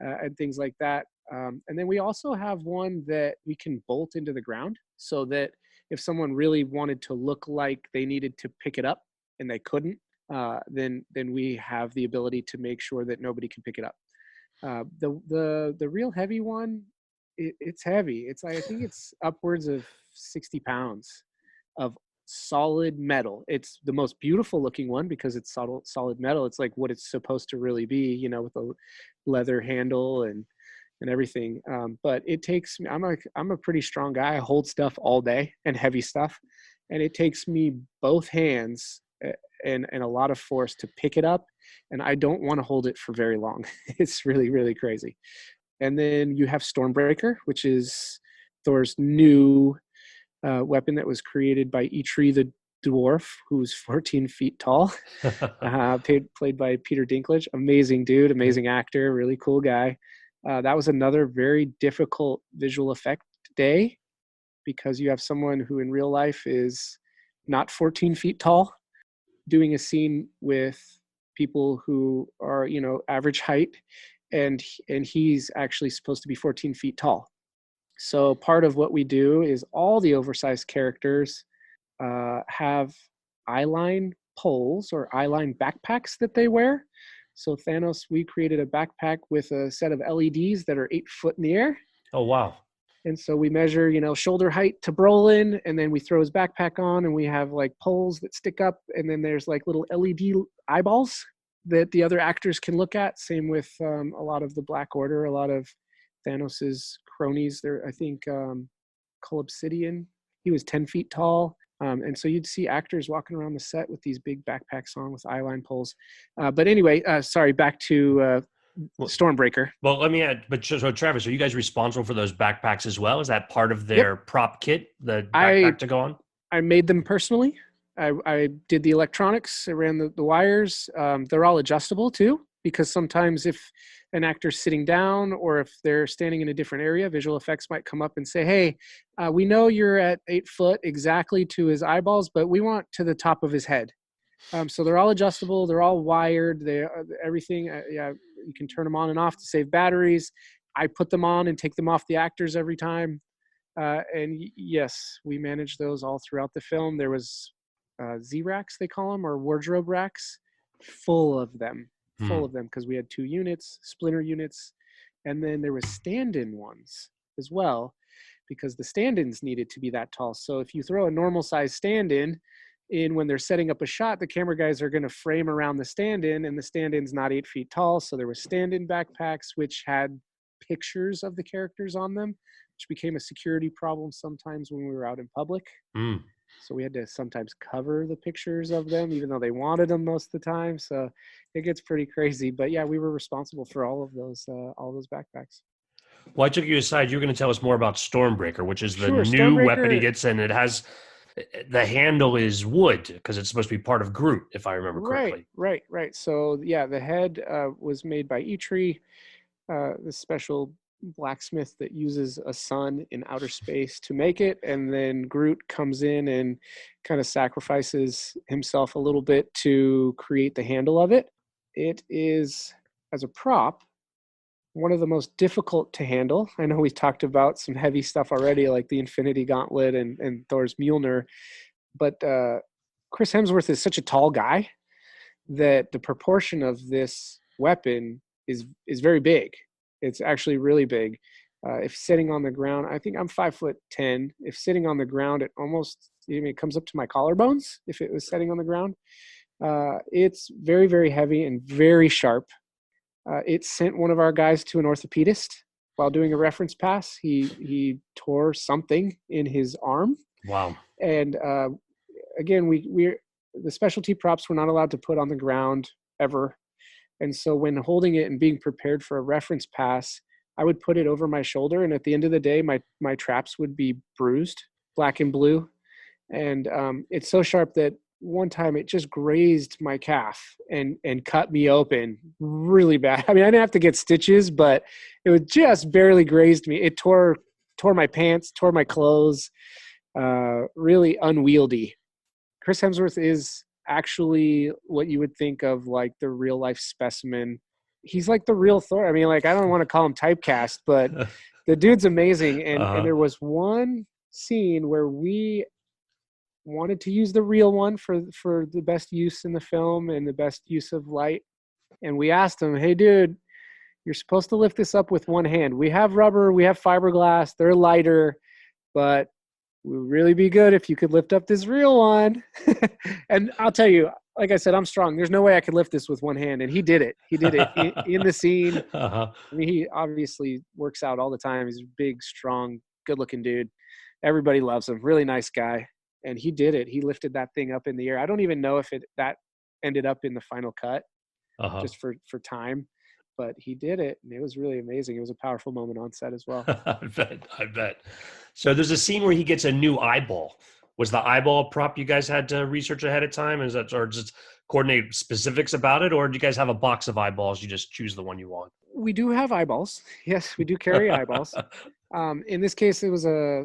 Speaker 2: and things like that. And then we also have one that we can bolt into the ground, so that if someone really wanted to look like they needed to pick it up and they couldn't, then we have the ability to make sure that nobody can pick it up. The real heavy one, it's heavy. It's like, I think it's upwards of 60 pounds of solid metal. It's the most beautiful looking one because it's solid metal. It's like what it's supposed to really be, with a leather handle and everything. But it takes me. I'm a pretty strong guy. I hold stuff all day and heavy stuff, and it takes me both hands, and a lot of force to pick it up, and I don't want to hold it for very long. It's really, really crazy. And then you have Stormbreaker, which is Thor's new weapon that was created by Eitri the dwarf, who's 14 feet tall, played by Peter Dinklage. Amazing dude, amazing actor, really cool guy. That was another very difficult visual effect day, because you have someone who in real life is not 14 feet tall doing a scene with people who are, average height, and he's actually supposed to be 14 feet tall. So part of what we do is all the oversized characters have eyeline poles or eyeline backpacks that they wear. So Thanos, we created a backpack with a set of LEDs that are 8 foot in the air.
Speaker 1: Oh, wow.
Speaker 2: And so we measure, shoulder height to Brolin, and then we throw his backpack on, and we have like poles that stick up, and then there's like little LED eyeballs that the other actors can look at. Same with a lot of the Black Order, a lot of Thanos's cronies. There, I think Col Obsidian, he was 10 feet tall. And so you'd see actors walking around the set with these big backpacks on with eyeline poles. But anyway, sorry, back to
Speaker 1: Well,
Speaker 2: Stormbreaker.
Speaker 1: well, let me add. But so, Travis, are you guys responsible for those backpacks as well? Is that part of
Speaker 2: Yep,
Speaker 1: their prop kit, the
Speaker 2: I
Speaker 1: backpack to go on?
Speaker 2: I made them personally. I did the electronics. I ran the wires. They're all adjustable too, because sometimes if an actor's sitting down or if they're standing in a different area, visual effects might come up and say, "Hey, we know you're at 8 foot exactly to his eyeballs, but we want to the top of his head." So they're all adjustable. They're all wired. They everything. Yeah, you can turn them on and off to save batteries. I put them on and take them off the actors every time. And yes, we managed those all throughout the film. There was Z racks, they call them, or wardrobe racks, full of them,
Speaker 1: Hmm.
Speaker 2: because we had 2 units, splinter units, and then there was stand-in ones as well, because the stand-ins needed to be that tall. So if you throw a normal size stand-in in when they're setting up a shot, the camera guys are going to frame around the stand-in, and the stand-in's not 8 feet tall. So there was stand-in backpacks which had pictures of the characters on them, which became a security problem sometimes when we were out in public.
Speaker 1: Hmm.
Speaker 2: So we had to sometimes cover the pictures of them, even though they wanted them most of the time. So it gets pretty crazy. But yeah, we were responsible for all those backpacks.
Speaker 1: Well, I took you aside. You're going to tell us more about Stormbreaker, which is the
Speaker 2: Sure,
Speaker 1: new weapon he
Speaker 2: Stormbreaker.
Speaker 1: gets, and it has the handle is wood because it's supposed to be part of Groot, if I remember
Speaker 2: Right,
Speaker 1: correctly.
Speaker 2: right, right. So yeah, the head was made by Eitri, the special blacksmith that uses a sun in outer space to make it, and then Groot comes in and kind of sacrifices himself a little bit to create the handle of it. It is, as a prop, one of the most difficult to handle. I know we talked about some heavy stuff already, like the Infinity Gauntlet and Thor's Mjolnir, but Chris Hemsworth is such a tall guy that the proportion of this weapon is very big. It's actually really big. If sitting on the ground, I think I'm 5'10". If sitting on the ground, it comes up to my collarbones. If it was sitting on the ground, it's very very heavy and very sharp. It sent one of our guys to an orthopedist while doing a reference pass. He tore something in his arm,
Speaker 1: Wow.
Speaker 2: and again, we the specialty props were not allowed to put on the ground ever. And so when holding it and being prepared for a reference pass, I would put it over my shoulder, and at the end of the day, my traps would be bruised, black and blue, and it's so sharp that one time it just grazed my calf and cut me open really bad. I mean, I didn't have to get stitches, but it was just barely grazed me. It tore my pants, tore my clothes, really unwieldy. Chris Hemsworth is actually what you would think of like the real life specimen. He's like the real Thor. I mean, like, I don't want to call him typecast, but the dude's amazing. And
Speaker 1: Uh-huh.
Speaker 2: there was one scene where we wanted to use the real one for the best use in the film and the best use of light. And we asked him, "Hey, dude, you're supposed to lift this up with one hand. We have rubber, we have fiberglass, they're lighter, but it would really be good if you could lift up this real one." And I'll tell you, like I said, I'm strong. There's no way I could lift this with one hand. And he did it. He did it in the scene.
Speaker 1: Uh-huh.
Speaker 2: I mean, he obviously works out all the time. He's a big, strong, good looking dude. Everybody loves him. Really nice guy. And he did it. He lifted that thing up in the air. I don't even know if that ended up in the final cut
Speaker 1: Uh-huh.
Speaker 2: just for time, but he did it. And it was really amazing. It was a powerful moment on set as well.
Speaker 1: I bet. I bet. So there's a scene where he gets a new eyeball. Was the eyeball a prop you guys had to research ahead of time? Is that or just coordinate specifics about it, or do you guys have a box of eyeballs? You just choose the one you want.
Speaker 2: We do have eyeballs. Yes, we do carry eyeballs. In this case, it was a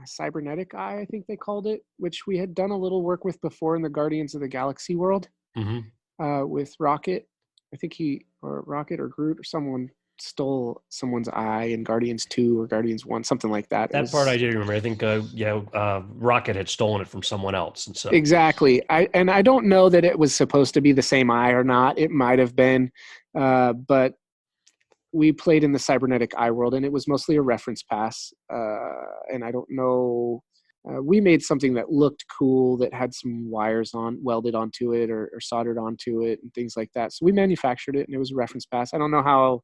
Speaker 2: cybernetic eye, I think they called it, which we had done a little work with before in the Guardians of the Galaxy world
Speaker 1: Hmm.
Speaker 2: with Rocket. I think Rocket or Groot or someone stole someone's eye in Guardians 2 or Guardians 1, something like that. It
Speaker 1: That part I
Speaker 2: was
Speaker 1: did remember. I think Rocket had stolen it from someone else, and so
Speaker 2: exactly. I don't know that it was supposed to be the same eye or not. It might have been, but we played in the cybernetic eye world, and it was mostly a reference pass. And I don't know. We made something that looked cool that had some wires welded onto it or soldered onto it and things like that. So we manufactured it, and it was a reference pass. I don't know how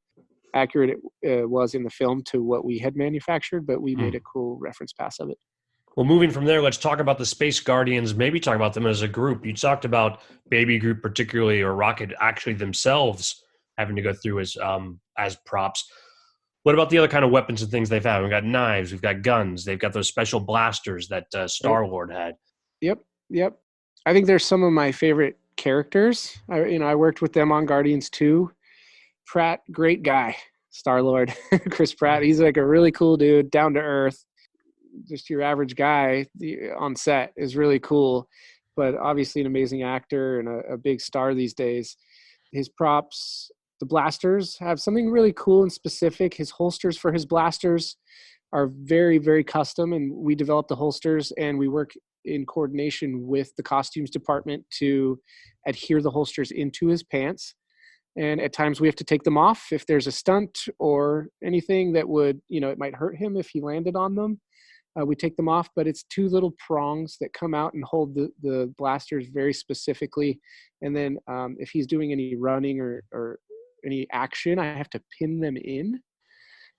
Speaker 2: accurate it was in the film to what we had manufactured, but we made
Speaker 1: mm.
Speaker 2: a cool reference pass of it.
Speaker 1: Well, moving from there, let's talk about the Space Guardians. Maybe talk about them as a group. You talked about Baby Groot, particularly, or Rocket, actually themselves having to go through as props. What about the other kind of weapons and things they've had? We've got knives, we've got guns, they've got those special blasters that
Speaker 2: Right.
Speaker 1: Star Lord had.
Speaker 2: Yep. Yep. I think they're some of my favorite characters. I worked with them on Guardians 2. Pratt, great guy. Star Lord, Chris Pratt. He's like a really cool dude, down to earth. Just your average guy on set is really cool, but obviously an amazing actor and a big star these days. His props, the blasters, have something really cool and specific. His holsters for his blasters are very, very custom, and we develop the holsters and we work in coordination with the costumes department to adhere the holsters into his pants. And at times we have to take them off if there's a stunt or anything that would, it might hurt him if he landed on them. We take them off, but it's two little prongs that come out and hold the blasters very specifically. And then if he's doing any running or any action, I have to pin them in.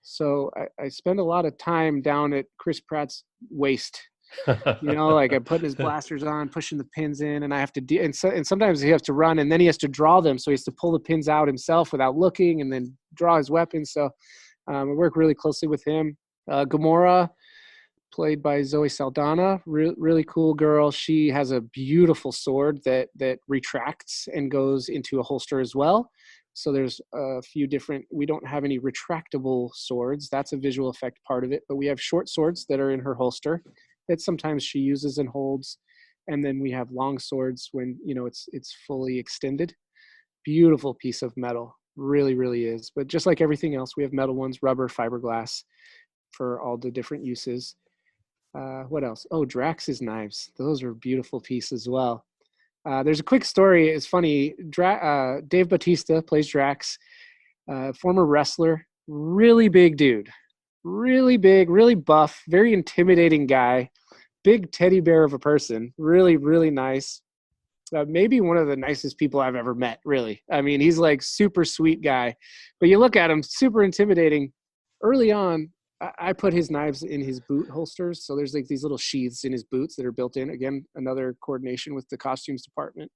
Speaker 2: So I spend a lot of time down at Chris Pratt's waist. Like I'm putting his blasters on, pushing the pins in, and I have to and sometimes he has to run, and then he has to draw them, so he has to pull the pins out himself without looking, and then draw his weapons. So I work really closely with him. Gamora, played by Zoe Saldana, really cool girl. She has a beautiful sword that retracts and goes into a holster as well. So there's a few different. We don't have any retractable swords. That's a visual effect part of it, but we have short swords that are in her holster that sometimes she uses and holds, and then we have long swords when it's fully extended. Beautiful piece of metal, really is. But just like everything else, we have metal ones, rubber, fiberglass, for all the different uses. What else? Oh, Drax's knives. Those are beautiful pieces as well. There's a quick story. It's funny. Dave Bautista plays Drax, former wrestler, really big dude, really big, really buff, very intimidating guy, big teddy bear of a person, really nice. Maybe one of the nicest people I've ever met, really. I mean, he's like super sweet guy, but you look at him, super intimidating. Early on, I put his knives in his boot holsters. So there's like these little sheaths in his boots that are built in. Again, another coordination with the costumes department.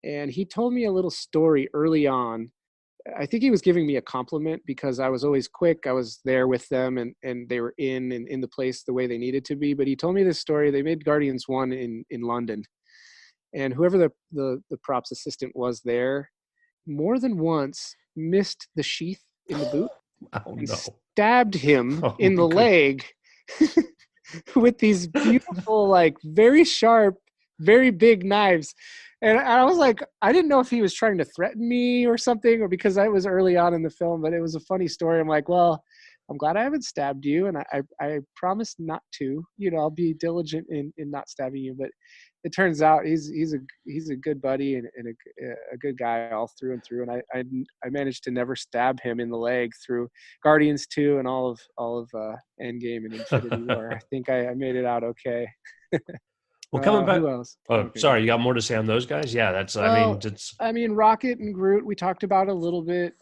Speaker 2: And he told me a little story early on. I think he was giving me a compliment because I was always quick. I was there with them and they were in the place the way they needed to be. But he told me this story. They made Guardians 1 in London. And whoever the props assistant was there more than once missed the sheath in the boot
Speaker 1: Oh
Speaker 2: and
Speaker 1: no.
Speaker 2: stabbed him
Speaker 1: Oh
Speaker 2: in
Speaker 1: my
Speaker 2: the
Speaker 1: goodness.
Speaker 2: leg with these beautiful, like very sharp, very big knives. And I was like, I didn't know if he was trying to threaten me or something, or because I was early on in the film, but it was a funny story. I'm like, well, I'm glad I haven't stabbed you. And I promise not to, I'll be diligent in not stabbing you. But it turns out he's a good buddy and a good guy all through and through. And I managed to never stab him in the leg through Guardians 2 and all of Endgame and Infinity War. I think I made it out okay.
Speaker 1: Well, coming back.
Speaker 2: Who else?
Speaker 1: Oh,
Speaker 2: Okay, go
Speaker 1: sorry. You
Speaker 2: ahead.
Speaker 1: got more to say on those guys? Yeah, that's. I mean,
Speaker 2: Well,
Speaker 1: it's.
Speaker 2: I mean, Rocket and Groot, we talked about a little bit.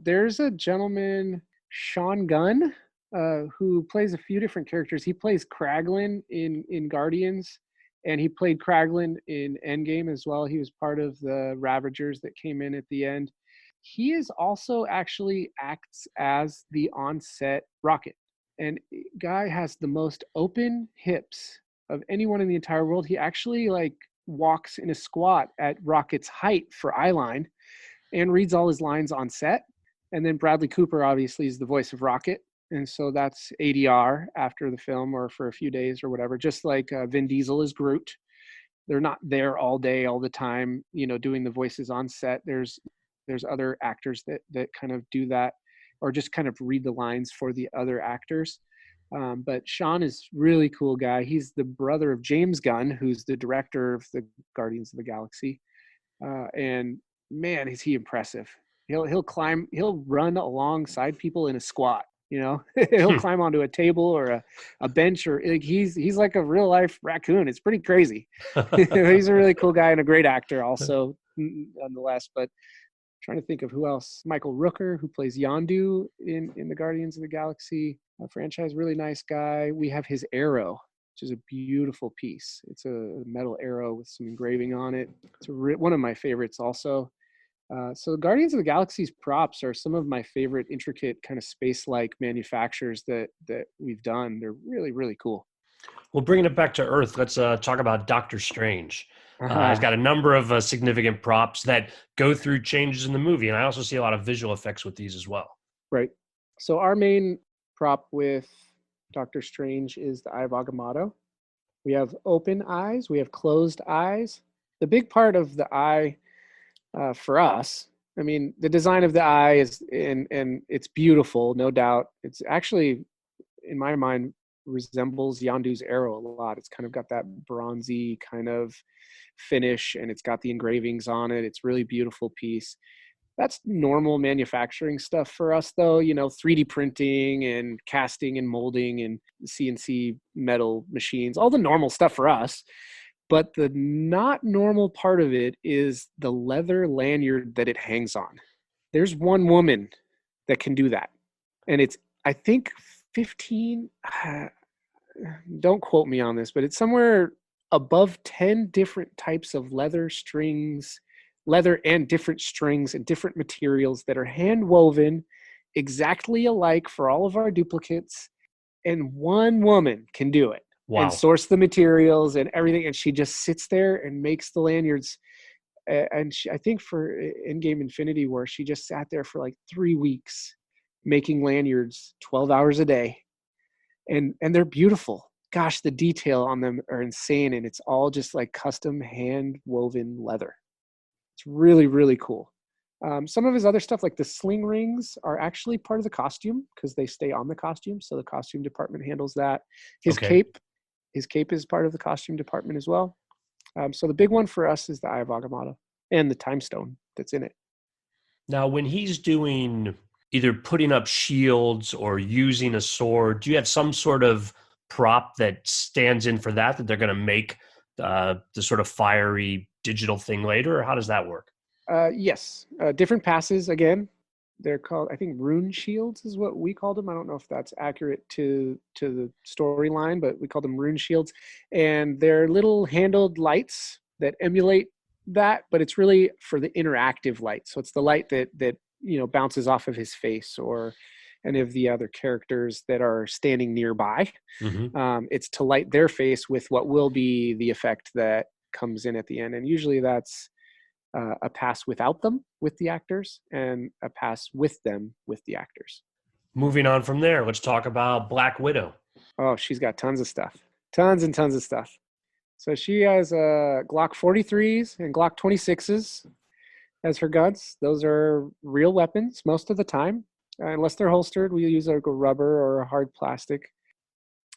Speaker 2: There's a gentleman, Sean Gunn, who plays a few different characters. He plays Kraglin in Guardians, and he played Kraglin in Endgame as well. He was part of the Ravagers that came in at the end. He is also actually acts as the on-set Rocket, and guy has the most open hips of anyone in the entire world. He actually like walks in a squat at Rocket's height for eyeline and reads all his lines on set. And then Bradley Cooper obviously is the voice of Rocket. And so that's ADR after the film or for a few days or whatever, just like Vin Diesel is Groot. They're not there all day, all the time, doing the voices on set. There's other actors that kind of do that or just kind of read the lines for the other actors. But Sean is really cool guy. He's the brother of James Gunn, who's the director of the Guardians of the Galaxy. And man, is he impressive. He'll run alongside people in a squat. He'll
Speaker 1: Hmm.
Speaker 2: climb onto a table or a bench or like he's like a real life raccoon. It's pretty crazy. He's a really cool guy and a great actor also nonetheless. But trying to think of who else. Michael Rooker, who plays Yondu in the Guardians of the Galaxy franchise, really nice guy. We have his Arrow. which is a beautiful piece. It's a metal arrow with some engraving on it. It's one of my favorites also. So Guardians of the Galaxy's props are some of my favorite intricate kind of space-like manufactures that we've done. They're really, really cool.
Speaker 1: Well, bringing it back to Earth, let's talk about Doctor Strange. He's
Speaker 2: Aha,
Speaker 1: got a number of significant props that go through changes in the movie, and I also see a lot of visual effects with these as well.
Speaker 2: right. So our main prop with Doctor Strange is the Eye of Agamotto. We have open eyes, we have closed eyes. The big part of the eye for us, I mean, the design of the eye is, and it's beautiful, no doubt. It's actually, in my mind, resembles Yondu's arrow a lot. It's kind of got that bronzy kind of finish, and it's got the engravings on it. It's really beautiful piece. That's normal manufacturing stuff for us, though. 3D printing and casting and molding and CNC metal machines, all the normal stuff for us. But the not normal part of it is the leather lanyard that it hangs on. There's one woman that can do that. And it's, I think, 15, don't quote me on this, but it's somewhere above 10 different types of leather strings, leather and different strings and different materials that are hand woven exactly alike for all of our duplicates. And one woman can do it and
Speaker 1: Wow.
Speaker 2: source the materials and everything. And she just sits there and makes the lanyards. And I think for Endgame Infinity War, she just sat there for like 3 weeks making lanyards 12 hours a day, and they're beautiful. Gosh, the detail on them are insane, and it's all just like custom hand woven leather. It's really, really cool. Some of his other stuff, like the sling rings, are actually part of the costume because they stay on the costume, so the costume department handles that. His
Speaker 1: Okay.
Speaker 2: cape, his cape is part of the costume department as well. So the big one for us is the Eye of Agamotto and the time stone that's in it.
Speaker 1: Now, when he's doing either putting up shields or using a sword, do you have some sort of prop that stands in for that they're going to make the sort of fiery digital thing later, or how does that work?
Speaker 2: Yes, different passes again. They're called, I think, rune shields is what we called them. I don't know if that's accurate to the storyline, but we call them rune shields, and they're little handled lights that emulate that, but it's really for the interactive light. So it's the light that bounces off of his face or any of the other characters that are standing nearby.
Speaker 1: Hmm.
Speaker 2: It's to light their face with what will be the effect that comes in at the end, and usually that's a pass without them with the actors and a pass with them with the actors.
Speaker 1: Moving on from there, let's talk about Black Widow.
Speaker 2: Oh, she's got tons of stuff, tons and tons of stuff. So she has Glock 43s and Glock 26s as her guns. Those are real weapons most of the time, unless they're holstered. We use like a rubber or a hard plastic.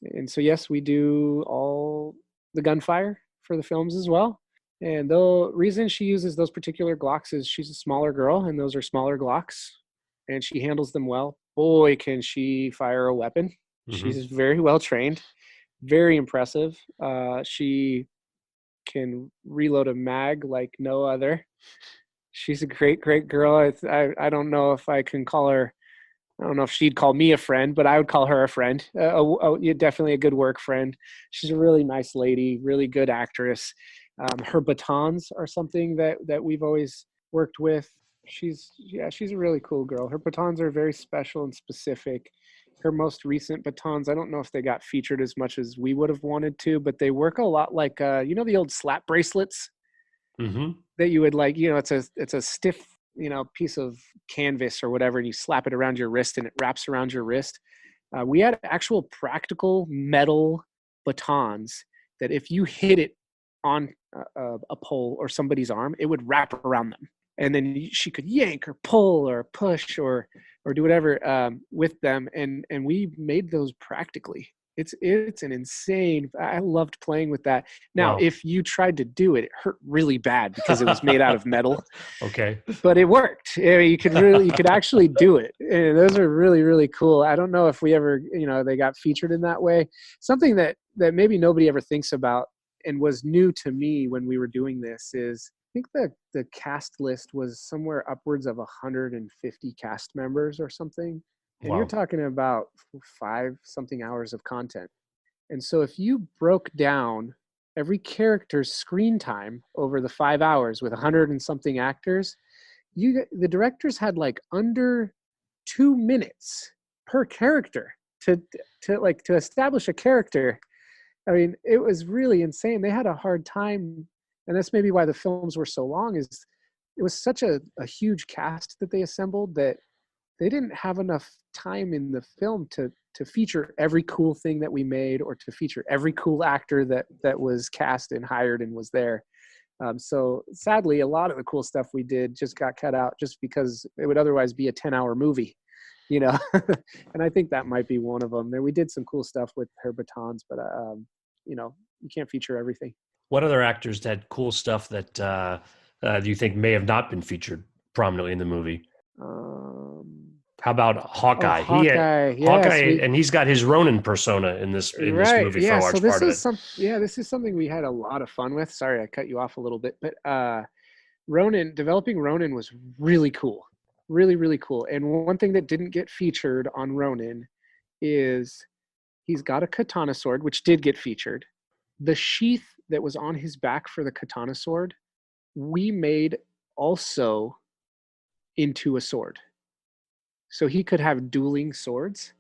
Speaker 2: And so yes, we do all the gunfire for the films as well. And the reason she uses those particular Glocks is she's a smaller girl, and those are smaller Glocks, and she handles them well. Boy, can she fire a weapon!
Speaker 1: Hmm.
Speaker 2: She's very well trained, very impressive. She can reload a mag like no other. She's a great, great girl. I don't know if I can call her. I don't know if she'd call me a friend, but I would call her a friend. Definitely a good work friend. She's a really nice lady, really good actress. Her batons are something that we've always worked with. She's a really cool girl. Her batons are very special and specific. Her most recent batons, I don't know if they got featured as much as we would have wanted to, but they work a lot like the old slap bracelets
Speaker 1: Hmm.
Speaker 2: that you would like. It's a stiff piece of canvas or whatever, and you slap it around your wrist and it wraps around your wrist. We had actual practical metal batons that if you hit it on a pole or somebody's arm, it would wrap around them, and then she could yank or pull or push or do whatever with them, and we made those practically. It's an insane. I loved playing with that. Now,
Speaker 1: Wow.
Speaker 2: if you tried to do it, it hurt really bad because it was made out of metal,
Speaker 1: Okay.
Speaker 2: but it worked. You could actually do it. And those are really, really cool. I don't know if we ever, they got featured in that way. Something that maybe nobody ever thinks about and was new to me when we were doing this is I think the cast list was somewhere upwards of 150 cast members or something. And you're
Speaker 1: Wow.
Speaker 2: talking about 5 something hours of content. And so if you broke down every character's screen time over the 5 hours with 100 and something actors, the directors had like under 2 minutes per character to to establish a character. I mean, it was really insane. They had a hard time, and that's maybe why the films were so long. Is it was such a huge cast that they assembled that they didn't have enough time in the film to feature every cool thing that we made or to feature every cool actor that was cast and hired and was there. So sadly, a lot of the cool stuff we did just got cut out just because it would otherwise be a 10-hour movie, you know. And I think that might be one of them. We did some cool stuff with her batons, but you can't feature everything.
Speaker 1: What other actors had cool stuff that you think may have not been featured prominently in the movie?
Speaker 2: Um,
Speaker 1: How about
Speaker 2: oh,
Speaker 1: Hawkeye?
Speaker 2: Hawkeye. Yes,
Speaker 1: Hawkeye,
Speaker 2: we
Speaker 1: and he's got his Ronin persona in this
Speaker 2: right.
Speaker 1: movie for
Speaker 2: Yeah.
Speaker 1: a
Speaker 2: So
Speaker 1: large
Speaker 2: this
Speaker 1: part of
Speaker 2: is
Speaker 1: it.
Speaker 2: this is something we had a lot of fun with. Sorry, I cut you off a little bit, but developing Ronin was really cool. Really, really cool. And one thing that didn't get featured on Ronin is he's got a katana sword, which did get featured. The sheath that was on his back for the katana sword, we made also into a sword. So he could have dueling swords.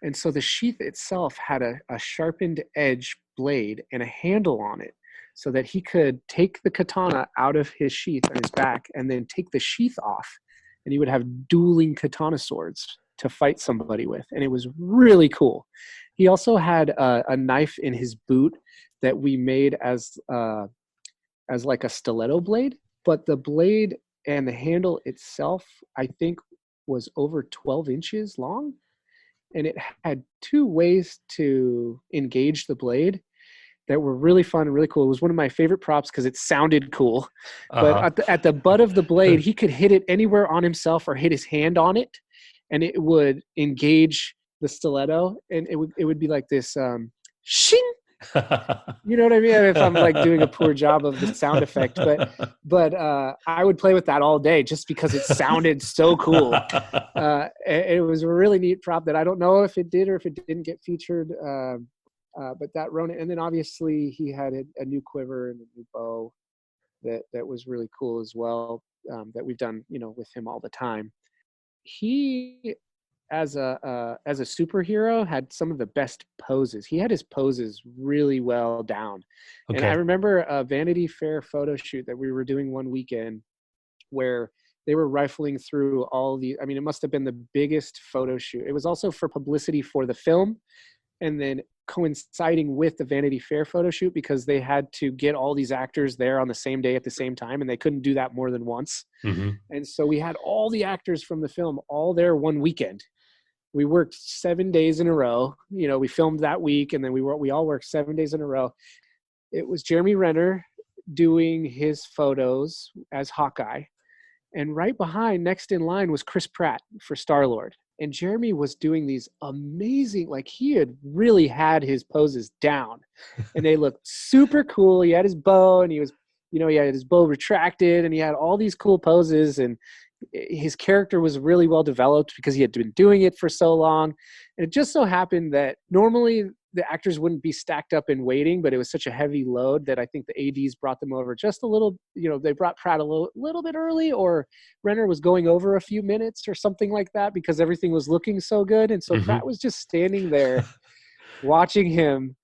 Speaker 2: And so the sheath itself had a sharpened edge blade and a handle on it so that he could take the katana out of his sheath on his back and then take the sheath off. And he would have dueling katana swords to fight somebody with. And it was really cool. He also had a knife in his boot that we made as like a stiletto blade, but the blade and the handle itself, I think, was over 12 inches long, and it had two ways to engage the blade that were really fun and really cool. It was one of my favorite props because it sounded cool. But
Speaker 1: Uh
Speaker 2: at the butt of the blade,
Speaker 1: huh.
Speaker 2: he could hit it anywhere on himself or hit his hand on it, and it would engage the stiletto, and it would be like this shing. You know what I mean? If I'm like doing a poor job of the sound effect, but I would play with that all day just because it sounded so cool. It was a really neat prop that I don't know if it did or if it didn't get featured. But that Ronin, and then obviously he had a new quiver and a new bow that was really cool as well. That we've done, with him all the time. He, as a superhero, had some of the best poses. He had his poses really well down, and I
Speaker 1: Okay.
Speaker 2: remember a Vanity Fair photo shoot that we were doing one weekend where they were rifling through all the. I mean, it must have been the biggest photo shoot. It was also for publicity for the film, and then coinciding with the Vanity Fair photo shoot because they had to get all these actors there on the same day at the same time, and they couldn't do that more than once.
Speaker 1: Hmm.
Speaker 2: And so we had all the actors from the film all there one weekend. We worked 7 days in a row. We filmed that week, and then we all worked 7 days in a row. It was Jeremy Renner doing his photos as Hawkeye, and right behind, next in line, was Chris Pratt for Star-Lord. And Jeremy was doing these amazing, like he had really had his poses down, and they looked super cool. He had his bow, and he had his bow retracted, and he had all these cool poses, and his character was really well developed because he had been doing it for so long. And it just so happened that normally the actors wouldn't be stacked up and waiting, but it was such a heavy load that I think the ADs brought them over just a little, they brought Pratt a little bit early, or Renner was going over a few minutes or something like that because everything was looking so good. And so
Speaker 1: Hmm.
Speaker 2: Pratt was just standing there watching him,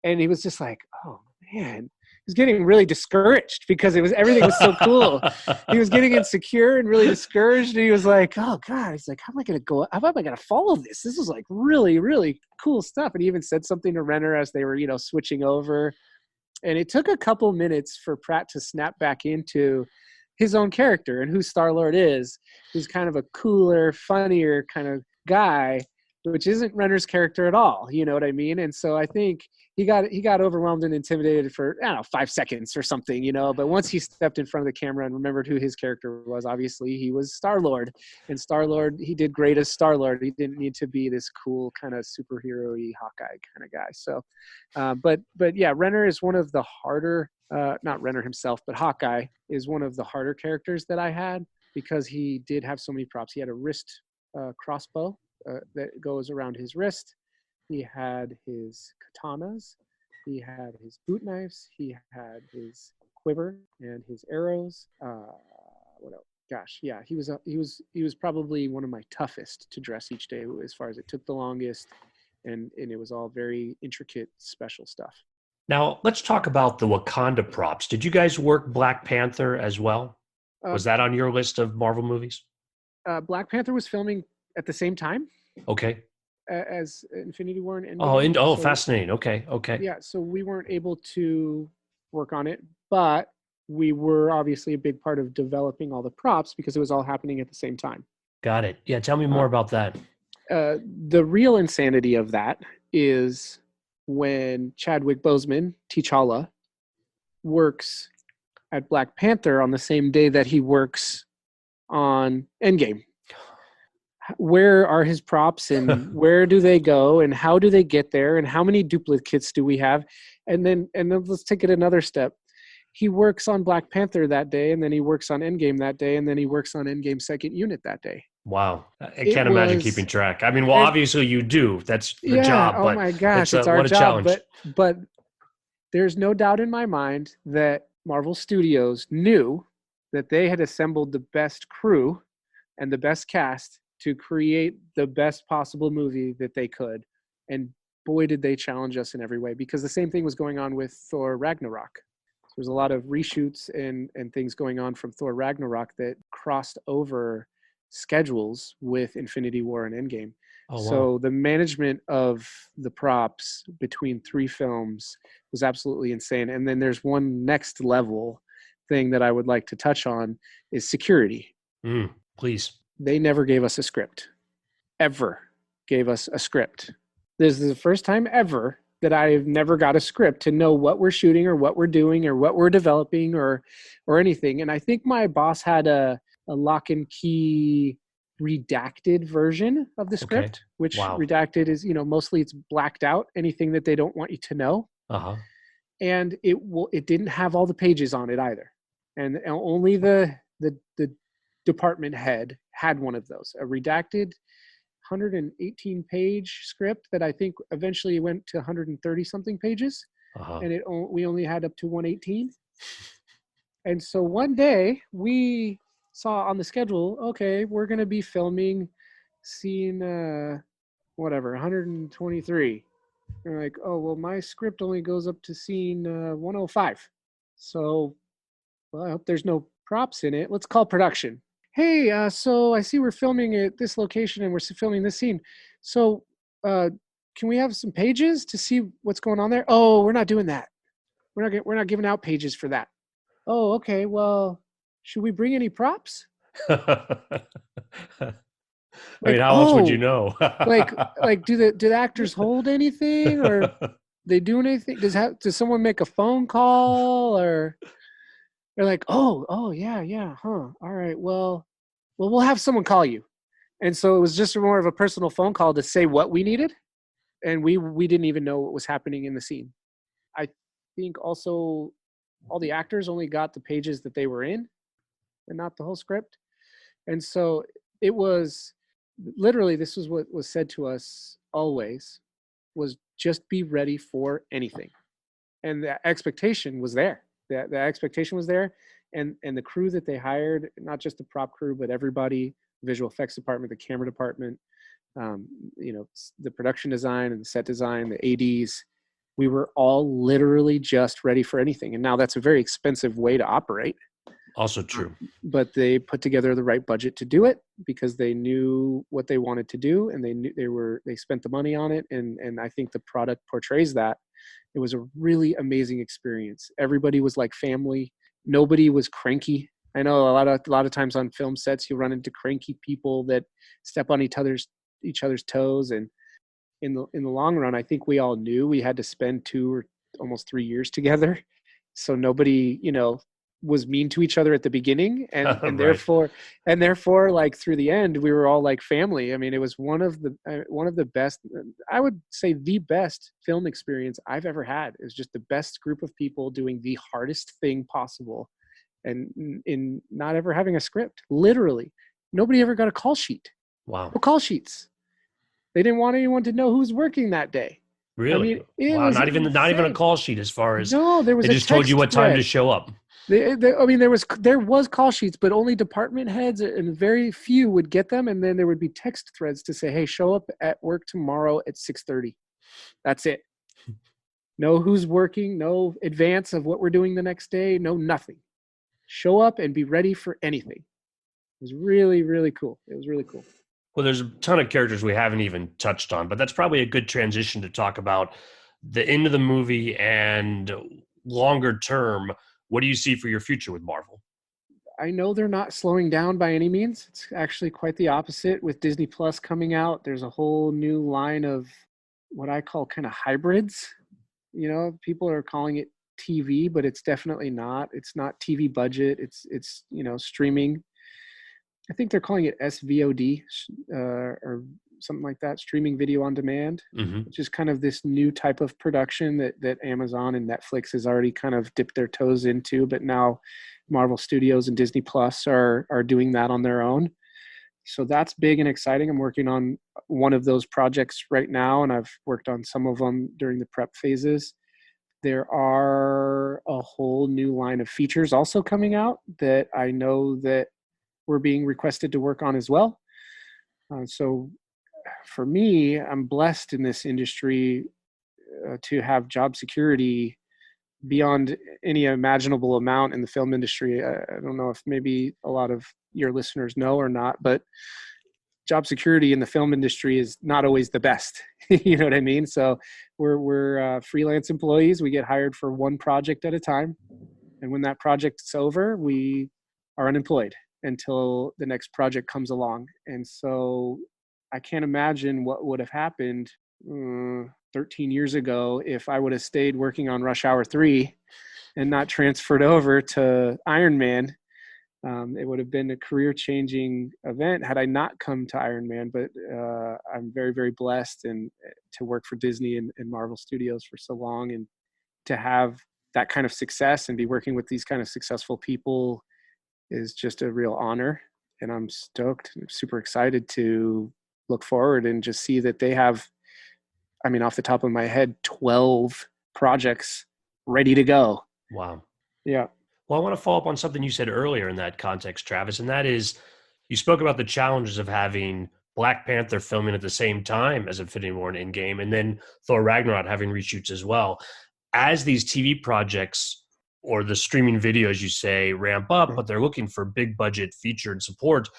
Speaker 2: and he was just like, oh man, he was getting really discouraged because everything was so cool. He was getting insecure and really discouraged, and he was like, oh god, he's like, how am I gonna follow this? This is like really, really cool stuff. And he even said something to Renner as they were, switching over. And it took a couple minutes for Pratt to snap back into his own character and who Star-Lord is. He's kind of a cooler, funnier kind of guy, which isn't Renner's character at all. You know what I mean? And so I think he got overwhelmed and intimidated for, I don't know, 5 seconds or something, But once he stepped in front of the camera and remembered who his character was, obviously he was Star-Lord. And Star-Lord, he did great as Star-Lord. He didn't need to be this cool kind of superhero-y Hawkeye kind of guy. So, but yeah, Renner is one of the harder. Not Renner himself, but Hawkeye is one of the harder characters that I had because he did have so many props. He had a wrist crossbow that goes around his wrist. He had his katanas. He had his boot knives. He had his quiver and his arrows. What else? Gosh, yeah, he was probably one of my toughest to dress each day, as far as it took the longest, and it was all very intricate, special stuff.
Speaker 1: Now, let's talk about the Wakanda props. Did you guys work Black Panther as well?
Speaker 2: Uh,
Speaker 1: Was that on your list of Marvel movies?
Speaker 2: Black Panther was filming at the same time
Speaker 1: Okay.
Speaker 2: as Infinity War and
Speaker 1: Oh,
Speaker 2: Endgame. So
Speaker 1: fascinating. Okay, okay.
Speaker 2: yeah, so we weren't able to work on it, but we were obviously a big part of developing all the props because it was all happening at the same time.
Speaker 1: Got it. Yeah, tell me more
Speaker 2: Uh,
Speaker 1: about that.
Speaker 2: the real insanity of that is when Chadwick Boseman, T'Challa, works at Black Panther on the same day that he works on Endgame. Where are his props and where do they go and how do they get there and how many duplicates do we have? And then let's take it another step. He works on Black Panther that day, and then he works on Endgame that day, and then he works on Endgame second unit that day.
Speaker 1: Wow. I
Speaker 2: It
Speaker 1: can't imagine keeping
Speaker 2: was
Speaker 1: track. I mean, well,
Speaker 2: and
Speaker 1: obviously you do. That's the
Speaker 2: yeah,
Speaker 1: job,
Speaker 2: oh
Speaker 1: but
Speaker 2: my gosh,
Speaker 1: it's
Speaker 2: it's our
Speaker 1: what a
Speaker 2: job,
Speaker 1: challenge.
Speaker 2: but there's no doubt in my mind that Marvel Studios knew that they had assembled the best crew and the best cast to create the best possible movie that they could. And boy, did they challenge us in every way, because the same thing was going on with Thor Ragnarok. So there's a lot of reshoots and things going on from Thor Ragnarok that crossed over schedules with Infinity War and Endgame.
Speaker 1: Oh, wow.
Speaker 2: So the management of the props between three films was absolutely insane. And then there's one next level thing that I would like to touch on is security.
Speaker 1: Please.
Speaker 2: They never gave us a script, ever gave us a script. This is the first time ever that I've never got a script to know what we're shooting or what we're doing or what we're developing or anything. And I think my boss had a lock and key redacted version of the
Speaker 1: Okay.
Speaker 2: script, which
Speaker 1: Wow.
Speaker 2: redacted is, mostly it's blacked out, anything that they don't want you to know.
Speaker 1: Uh-huh.
Speaker 2: And it didn't have all the pages on it either. And only the department head had one of those, a redacted 118 page script that I think eventually went to 130 something pages,
Speaker 1: Uh-huh.
Speaker 2: and we only had up to 118. And so one day we saw on the schedule, okay, we're going to be filming scene whatever 123. And we're like, oh well, my script only goes up to scene 105. So, well, I hope there's no props in it. Let's call production. Hey, so I see we're filming at this location and we're filming this scene. So, uh, can we have some pages to see what's going on there? Oh, we're not doing that. We're not giving out pages for that. Oh, okay. Well, should we bring any props?
Speaker 1: I mean,
Speaker 2: Like,
Speaker 1: how else would you
Speaker 2: oh,
Speaker 1: know?
Speaker 2: like like do the actors hold anything, or they doing anything? Does someone make a phone call, or they're like, oh yeah, yeah, huh? All right, well we'll have someone call you. And so it was just more of a personal phone call to say what we needed, and we didn't even know what was happening in the scene. I think also all the actors only got the pages that they were in, and not the whole script. And so it was literally, this was what was said to us always, was just be ready for anything. And the expectation was there. The expectation was there. And the crew that they hired, not just the prop crew, but everybody, visual effects department, the camera department, um, the production design and the set design, the ADs, we were all literally just ready for anything. And now that's a very expensive way to operate.
Speaker 1: Also true.
Speaker 2: But they put together the right budget to do it because they knew what they wanted to do, and they spent the money on it. And I think the product portrays that. It was a really amazing experience. Everybody was like family. Nobody was cranky. I know a lot of times on film sets you run into cranky people that step on each other's toes. And in the long run, I think we all knew we had to spend 2 or almost 3 years together. So nobody, was mean to each other at the beginning, and
Speaker 1: Right.
Speaker 2: therefore like through the end we were all like family. I mean, it was one of the best, I would say the best film experience I've ever had. It was just the best group of people doing the hardest thing possible, and in not ever having a script. Literally nobody ever got a call sheet.
Speaker 1: Wow.
Speaker 2: No call sheets. They didn't want anyone to know who's working that day. I
Speaker 1: Really?
Speaker 2: mean, it
Speaker 1: Wow.
Speaker 2: was
Speaker 1: Not even a
Speaker 2: insane.
Speaker 1: call sheet as far as
Speaker 2: No, there
Speaker 1: they
Speaker 2: was a
Speaker 1: just told you
Speaker 2: text
Speaker 1: what time to
Speaker 2: thread.
Speaker 1: show up.
Speaker 2: I mean, there was call sheets, but only department heads and very few would get them. And then there would be text threads to say, "Hey, show up at work tomorrow at 6:30." That's it. No who's working, no advance of what we're doing the next day, no nothing. Show up and be ready for anything. It was really, really cool. It was really cool.
Speaker 1: Well, there's a ton of characters we haven't even touched on, but that's probably a good transition to talk about the end of the movie and longer term. What do you see for your future with Marvel?
Speaker 2: I know they're not slowing down by any means. It's actually quite the opposite with Disney Plus coming out. There's a whole new line of what I call kind of hybrids. People are calling it TV, but it's definitely not. It's not TV budget. It's streaming. I think they're calling it SVOD or something like that, streaming video on demand,
Speaker 1: Mm-hmm.
Speaker 2: which is kind of this new type of production that Amazon and Netflix has already kind of dipped their toes into, but now Marvel Studios and Disney Plus are doing that on their own. So that's big and exciting. I'm working on one of those projects right now, and I've worked on some of them during the prep phases. There are a whole new line of features also coming out that I know that we're being requested to work on as well. So for me, I'm blessed in this industry to have job security beyond any imaginable amount in the film industry. I don't know if maybe a lot of your listeners know or not, but job security in the film industry is not always the best. You know what I mean? So we're freelance employees. We get hired for one project at a time, and when that project's over, we are unemployed until the next project comes along. And so I can't imagine what would have happened 13 years ago if I would have stayed working on Rush Hour 3 and not transferred over to Iron Man. It would have been a career-changing event had I not come to Iron Man. But I'm very, very blessed and to work for Disney and Marvel Studios for so long, and to have that kind of success and be working with these kind of successful people is just a real honor. And I'm stoked, I'm super excited to look forward and just see that they have, I mean, off the top of my head, 12 projects ready to go.
Speaker 1: Wow.
Speaker 2: Yeah.
Speaker 1: Well, I want to follow up on something you said earlier in that context, Travis, and that is you spoke about the challenges of having Black Panther filming at the same time as Infinity War and Endgame, and then Thor Ragnarok having reshoots as well. As these TV projects or the streaming videos, you say, ramp up, but they're looking for big budget featured support.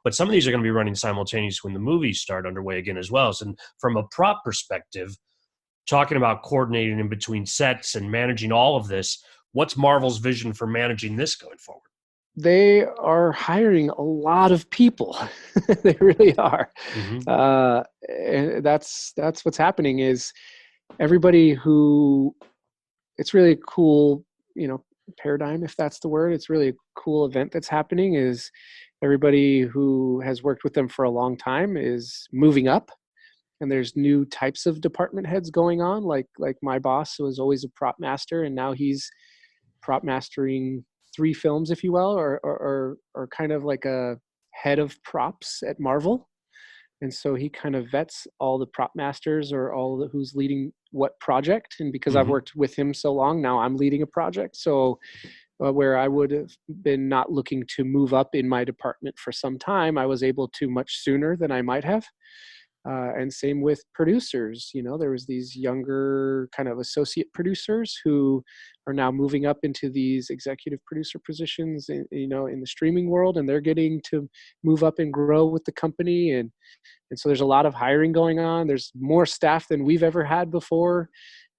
Speaker 1: But some of these are going to be running simultaneously when the movies start underway again as well. So from a prop perspective, talking about coordinating in between sets and managing all of this, what's Marvel's vision for managing this going forward?
Speaker 2: They are hiring a lot of people. They really are.
Speaker 1: Mm-hmm.
Speaker 2: And that's what's happening is everybody who, it's really a cool, paradigm, if that's the word. It's really a cool event that's happening is everybody who has worked with them for a long time is moving up, and there's new types of department heads going on. Like my boss was always a prop master, and now he's prop mastering 3 films, if you will, or kind of like a head of props at Marvel. And so he kind of vets all the prop masters or who's leading what project. And because I've
Speaker 1: Mm-hmm.
Speaker 2: worked with him so long, now I'm leading a project. So where I would have been not looking to move up in my department for some time, I was able to much sooner than I might have. And same with producers. There was these younger kind of associate producers who are now moving up into these executive producer positions in the streaming world, and they're getting to move up and grow with the company. And so there's a lot of hiring going on. There's more staff than we've ever had before.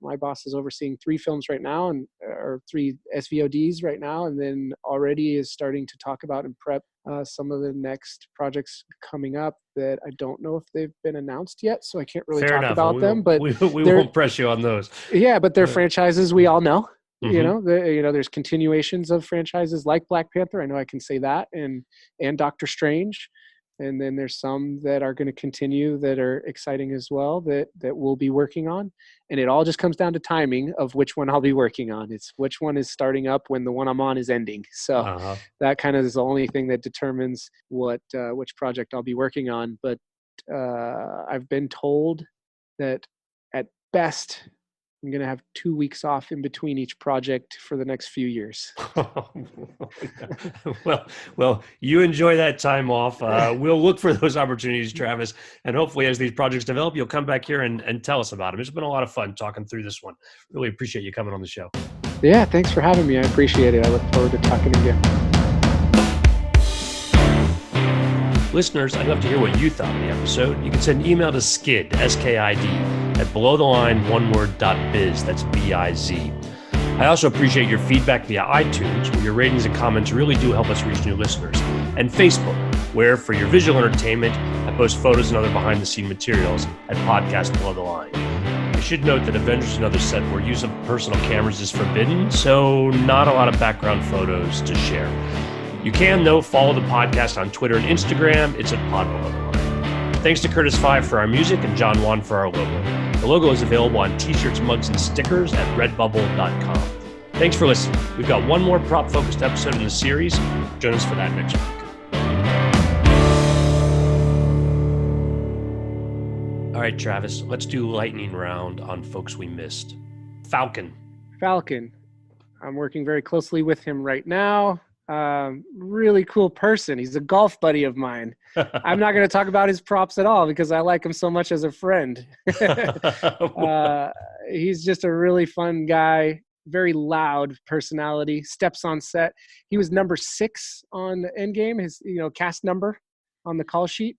Speaker 2: My boss is overseeing 3 films right now, or 3 SVODs right now, and then already is starting to talk about and prep some of the next projects coming up that I don't know if they've been announced yet, so I can't really
Speaker 1: Fair
Speaker 2: talk
Speaker 1: enough. And
Speaker 2: about
Speaker 1: we
Speaker 2: them.
Speaker 1: won't
Speaker 2: But
Speaker 1: we
Speaker 2: they're
Speaker 1: won't press you on those.
Speaker 2: yeah, but they're franchises we all know.
Speaker 1: Mm-hmm.
Speaker 2: There's continuations of franchises like Black Panther. I know I can say that, and Doctor Strange. And then there's some that are going to continue that are exciting as well that we'll be working on. And it all just comes down to timing of which one I'll be working on. It's which one is starting up when the one I'm on is ending. So
Speaker 1: Uh-huh.
Speaker 2: that kind of is the only thing that determines which project I'll be working on. But I've been told that at best, I'm going to have 2 weeks off in between each project for the next few years.
Speaker 1: well, you enjoy that time off. We'll look for those opportunities, Travis, and hopefully as these projects develop, you'll come back here and tell us about them. It's been a lot of fun talking through this one. Really appreciate you coming on the show.
Speaker 2: Yeah, thanks for having me. I appreciate it. I look forward to talking again.
Speaker 1: Listeners, I'd love to hear what you thought of the episode. You can send an email to skid, S-K-I-D, at belowtheline.biz. That's B-I-Z. I also appreciate your feedback via iTunes. Your ratings and comments really do help us reach new listeners. And Facebook, where for your visual entertainment, I post photos and other behind-the-scene materials at Podcast Below the Line. I should note that Avengers is another set where use of personal cameras is forbidden, so not a lot of background photos to share. You can, though, follow the podcast on Twitter and Instagram. It's at Pod Below the Line. Thanks to Curtis Five for our music and John Wan for our logo. The logo is available on t-shirts, mugs, and stickers at redbubble.com. Thanks for listening. We've got one more prop-focused episode in the series. Join us for that next week. All right, Travis, let's do lightning round on folks we missed. Falcon.
Speaker 2: I'm working very closely with him right now. Really cool person. He's a golf buddy of mine. I'm not going to talk about his props at all because I like him so much as a friend. He's just a really fun guy, very loud personality, steps on set. He was number 6 on Endgame, his cast number on the call sheet.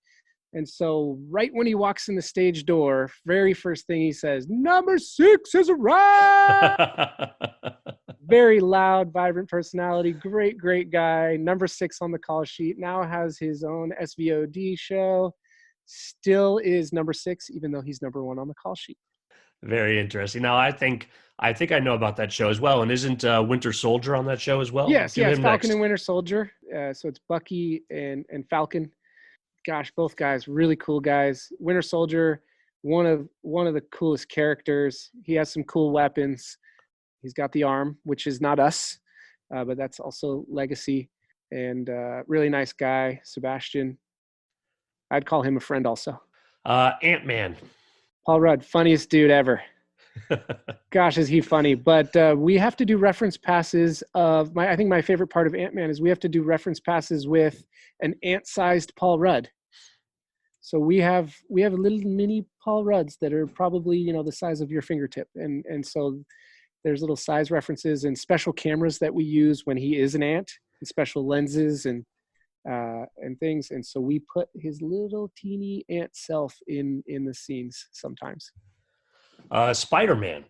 Speaker 2: And so right when he walks in the stage door, very first thing he says, "Number 6 has arrived." Very loud, vibrant personality, great guy. Number 6 on the call sheet, now has his own SVOD show. Still is number 6, even though he's number 1 on the call sheet.
Speaker 1: Very interesting. Now, I think I know about that show as well. And isn't Winter Soldier on that show as well?
Speaker 2: Yes, Falcon and Winter Soldier. So it's Bucky and Falcon. Gosh, both guys, really cool guys. Winter Soldier, one of the coolest characters. He has some cool weapons. He's got the arm, which is not us, but that's also legacy. And really nice guy, Sebastian. I'd call him a friend also.
Speaker 1: Ant-Man.
Speaker 2: Paul Rudd, funniest dude ever. Gosh, is he funny. But we have to do reference passes of I think my favorite part of Ant-Man is we have to do reference passes with an ant-sized Paul Rudd. So we have little mini Paul Rudds that are probably, the size of your fingertip. And so there's little size references and special cameras that we use when he is an ant, and special lenses and things. And so we put his little teeny ant self in the scenes sometimes.
Speaker 1: Spider-Man,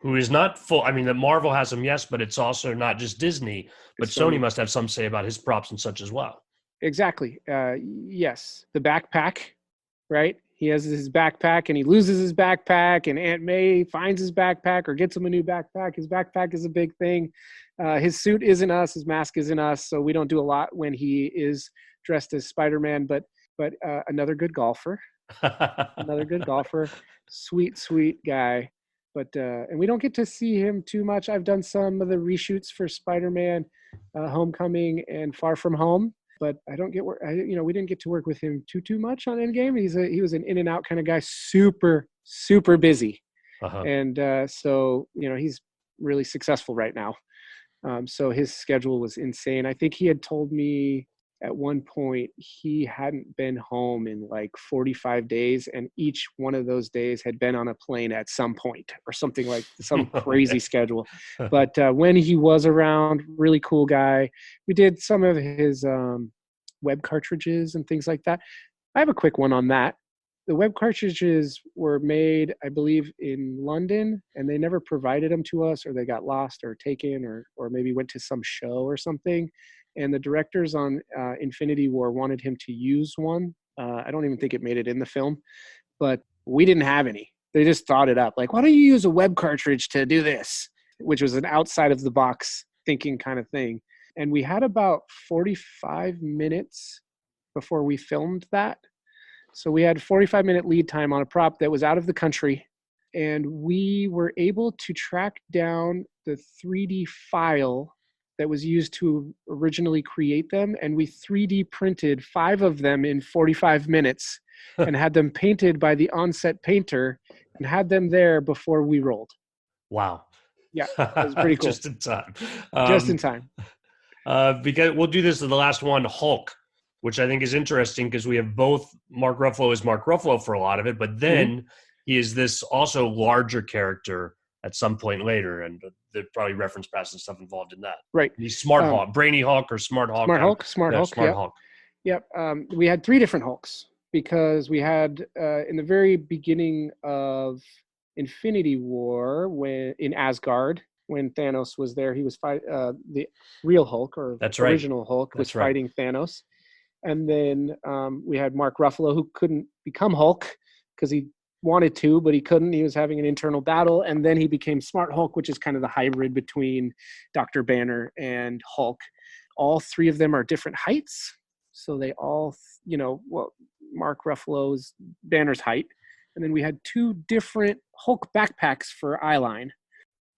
Speaker 1: who is not full. I mean, that Marvel has him, yes, but it's also not just Disney, but Sony must have some say about his props and such as well.
Speaker 2: Exactly. Yes. The backpack, right? He has his backpack and he loses his backpack, and Aunt May finds his backpack or gets him a new backpack. His backpack is a big thing. His suit isn't us. His mask isn't us. So we don't do a lot when he is dressed as Spider-Man, but another good golfer. Sweet guy. But and we don't get to see him too much. I've done some of the reshoots for Spider-Man, Homecoming and Far From Home, but I don't get we didn't get to work with him too much on Endgame. He was an in and out kind of guy, super busy.
Speaker 1: Uh-huh.
Speaker 2: And so he's really successful right now. So his schedule was insane. I think he had told me at one point he hadn't been home in like 45 days, and each one of those days had been on a plane at some point or something, like some crazy schedule. But when he was around, really cool guy. We did some of his web cartridges and things like that. I have a quick one on that. The web cartridges were made, I believe, in London, and they never provided them to us, or they got lost or taken, or maybe went to some show or something. And the directors on Infinity War wanted him to use one. I don't even think it made it in the film, but we didn't have any. They just thought it up. Like, why don't you use a web cartridge to do this? Which was an outside of the box thinking kind of thing. And we had about 45 minutes before we filmed that. So we had 45-minute lead time on a prop that was out of the country. And we were able to track down the 3D file that was used to originally create them. And we 3D printed 5 of them in 45 minutes and had them painted by the on-set painter and had them there before we rolled.
Speaker 1: Wow.
Speaker 2: Yeah, it was pretty cool.
Speaker 1: Just in time.
Speaker 2: Just in time.
Speaker 1: Because we'll do this to the last one, Hulk, which I think is interesting because we have both Mark Ruffalo as Mark Ruffalo for a lot of it, but then he is this also larger character at some point later, and they probably reference past and stuff involved in that.
Speaker 2: Right.
Speaker 1: And he's Smart Hulk, Brainy Hulk, or Smart Hulk.
Speaker 2: Smart Hulk.
Speaker 1: Smart
Speaker 2: Yep.
Speaker 1: Hulk.
Speaker 2: Yep. We had 3 different Hulks because we had in the very beginning of Infinity War, when in Asgard, when Thanos was there, he was the real Hulk, or
Speaker 1: That's right.
Speaker 2: original Hulk, was fighting Thanos. And then we had Mark Ruffalo, who couldn't become Hulk because he wanted to, but he couldn't. He was having an internal battle. And then he became Smart Hulk, which is kind of the hybrid between Dr. Banner and Hulk. All 3 of them are different heights. So they all, Mark Ruffalo's Banner's height. And then we had 2 different Hulk backpacks for eyeline.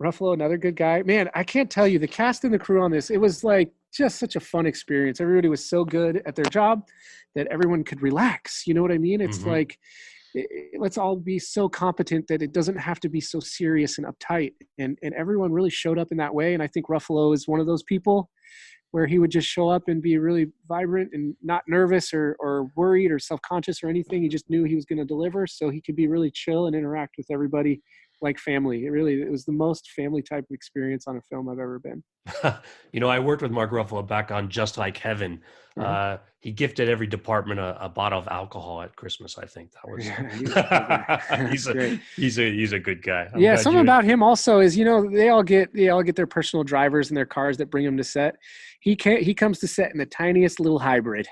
Speaker 2: Ruffalo, another good guy. Man, I can't tell you, the cast and the crew on this, it was like just such a fun experience. Everybody was so good at their job that everyone could relax. You know what I mean? It's like, let's all be so competent that it doesn't have to be so serious and uptight. And everyone really showed up in that way. And I think Ruffalo is one of those people where he would just show up and be really vibrant and not nervous or worried or self-conscious or anything. He just knew he was going to deliver, so he could be really chill and interact with everybody like family. It was the most family type of experience on a film I've ever been.
Speaker 1: I worked with Mark Ruffalo back on Just Like Heaven. He gifted every department a bottle of alcohol at Christmas. I think that was. He's a good guy.
Speaker 2: Something about him also is they all get their personal drivers in their cars that bring them to set. He comes to set in the tiniest little hybrid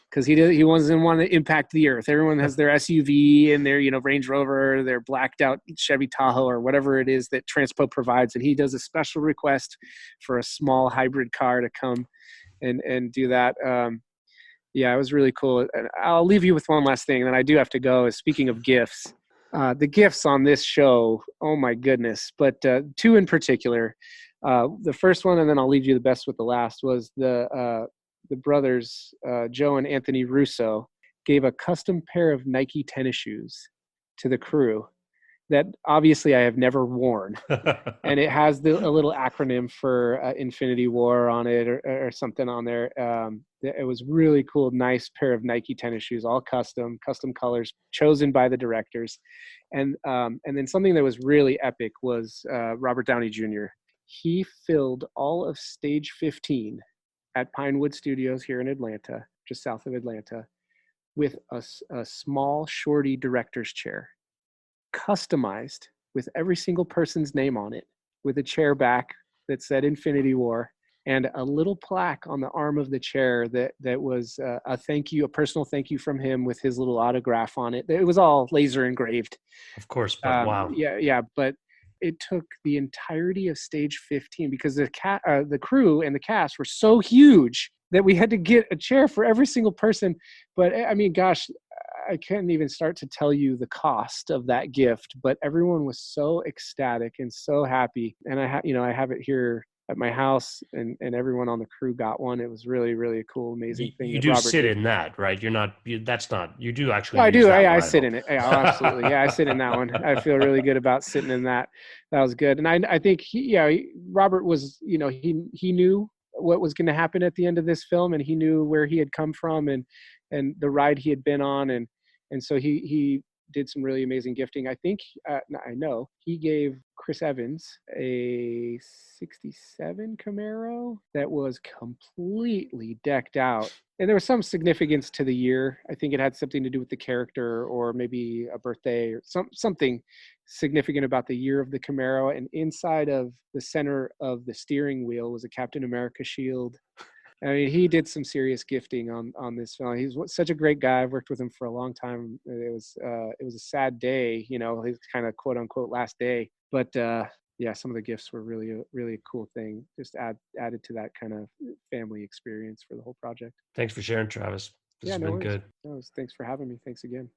Speaker 2: because he doesn't want to impact the earth. Everyone has their SUV and their Range Rover, their blacked out Chevy Tahoe or whatever it is that Transpo provides, and he does a special request for a small hybrid car to come and do that. It was really cool. And I'll leave you with one last thing, and then I do have to go. Is speaking of gifts, the gifts on this show, oh my goodness! But 2 in particular. The first one, and then I'll leave you the best with the last, was the brothers, Joe and Anthony Russo, gave a custom pair of Nike tennis shoes to the crew that obviously I have never worn. And it has a little acronym for Infinity War on it or something on there. It was really cool, nice pair of Nike tennis shoes, all custom colors, chosen by the directors. And then something that was really epic was Robert Downey Jr. He filled all of stage 15 at Pinewood Studios here in Atlanta, just south of Atlanta, with a small shorty director's chair, customized with every single person's name on it, with a chair back that said Infinity War, and a little plaque on the arm of the chair that was a thank you, a personal thank you from him with his little autograph on it. It was all laser engraved.
Speaker 1: Of course, but wow.
Speaker 2: Yeah, but it took the entirety of stage 15 because the crew and the cast were so huge that we had to get a chair for every single person. But I mean, gosh, I can't even start to tell you the cost of that gift, but everyone was so ecstatic and so happy. And I have it here at my house, and everyone on the crew got one. It was really, really a cool, amazing thing.
Speaker 1: You do Robert sit did. In that, right? You're not. That's not. You do actually.
Speaker 2: I do. I sit in it. Yeah, absolutely. Yeah, I sit in that one. I feel really good about sitting in that. That was good. And I think Robert was. He knew what was going to happen at the end of this film, and he knew where he had come from, and the ride he had been on, and so he did some really amazing gifting. I think, I know, he gave Chris Evans a 67 Camaro that was completely decked out. And there was some significance to the year. I think it had something to do with the character, or maybe a birthday, or something significant about the year of the Camaro. And inside of the center of the steering wheel was a Captain America shield. I mean, he did some serious gifting on this film. He's such a great guy. I've worked with him for a long time. It was a sad day, his kind of quote unquote last day. But some of the gifts were really, really a cool thing. Just added to that kind of family experience for the whole project.
Speaker 1: Thanks for sharing, Travis. This has been good.
Speaker 2: Thanks for having me. Thanks again.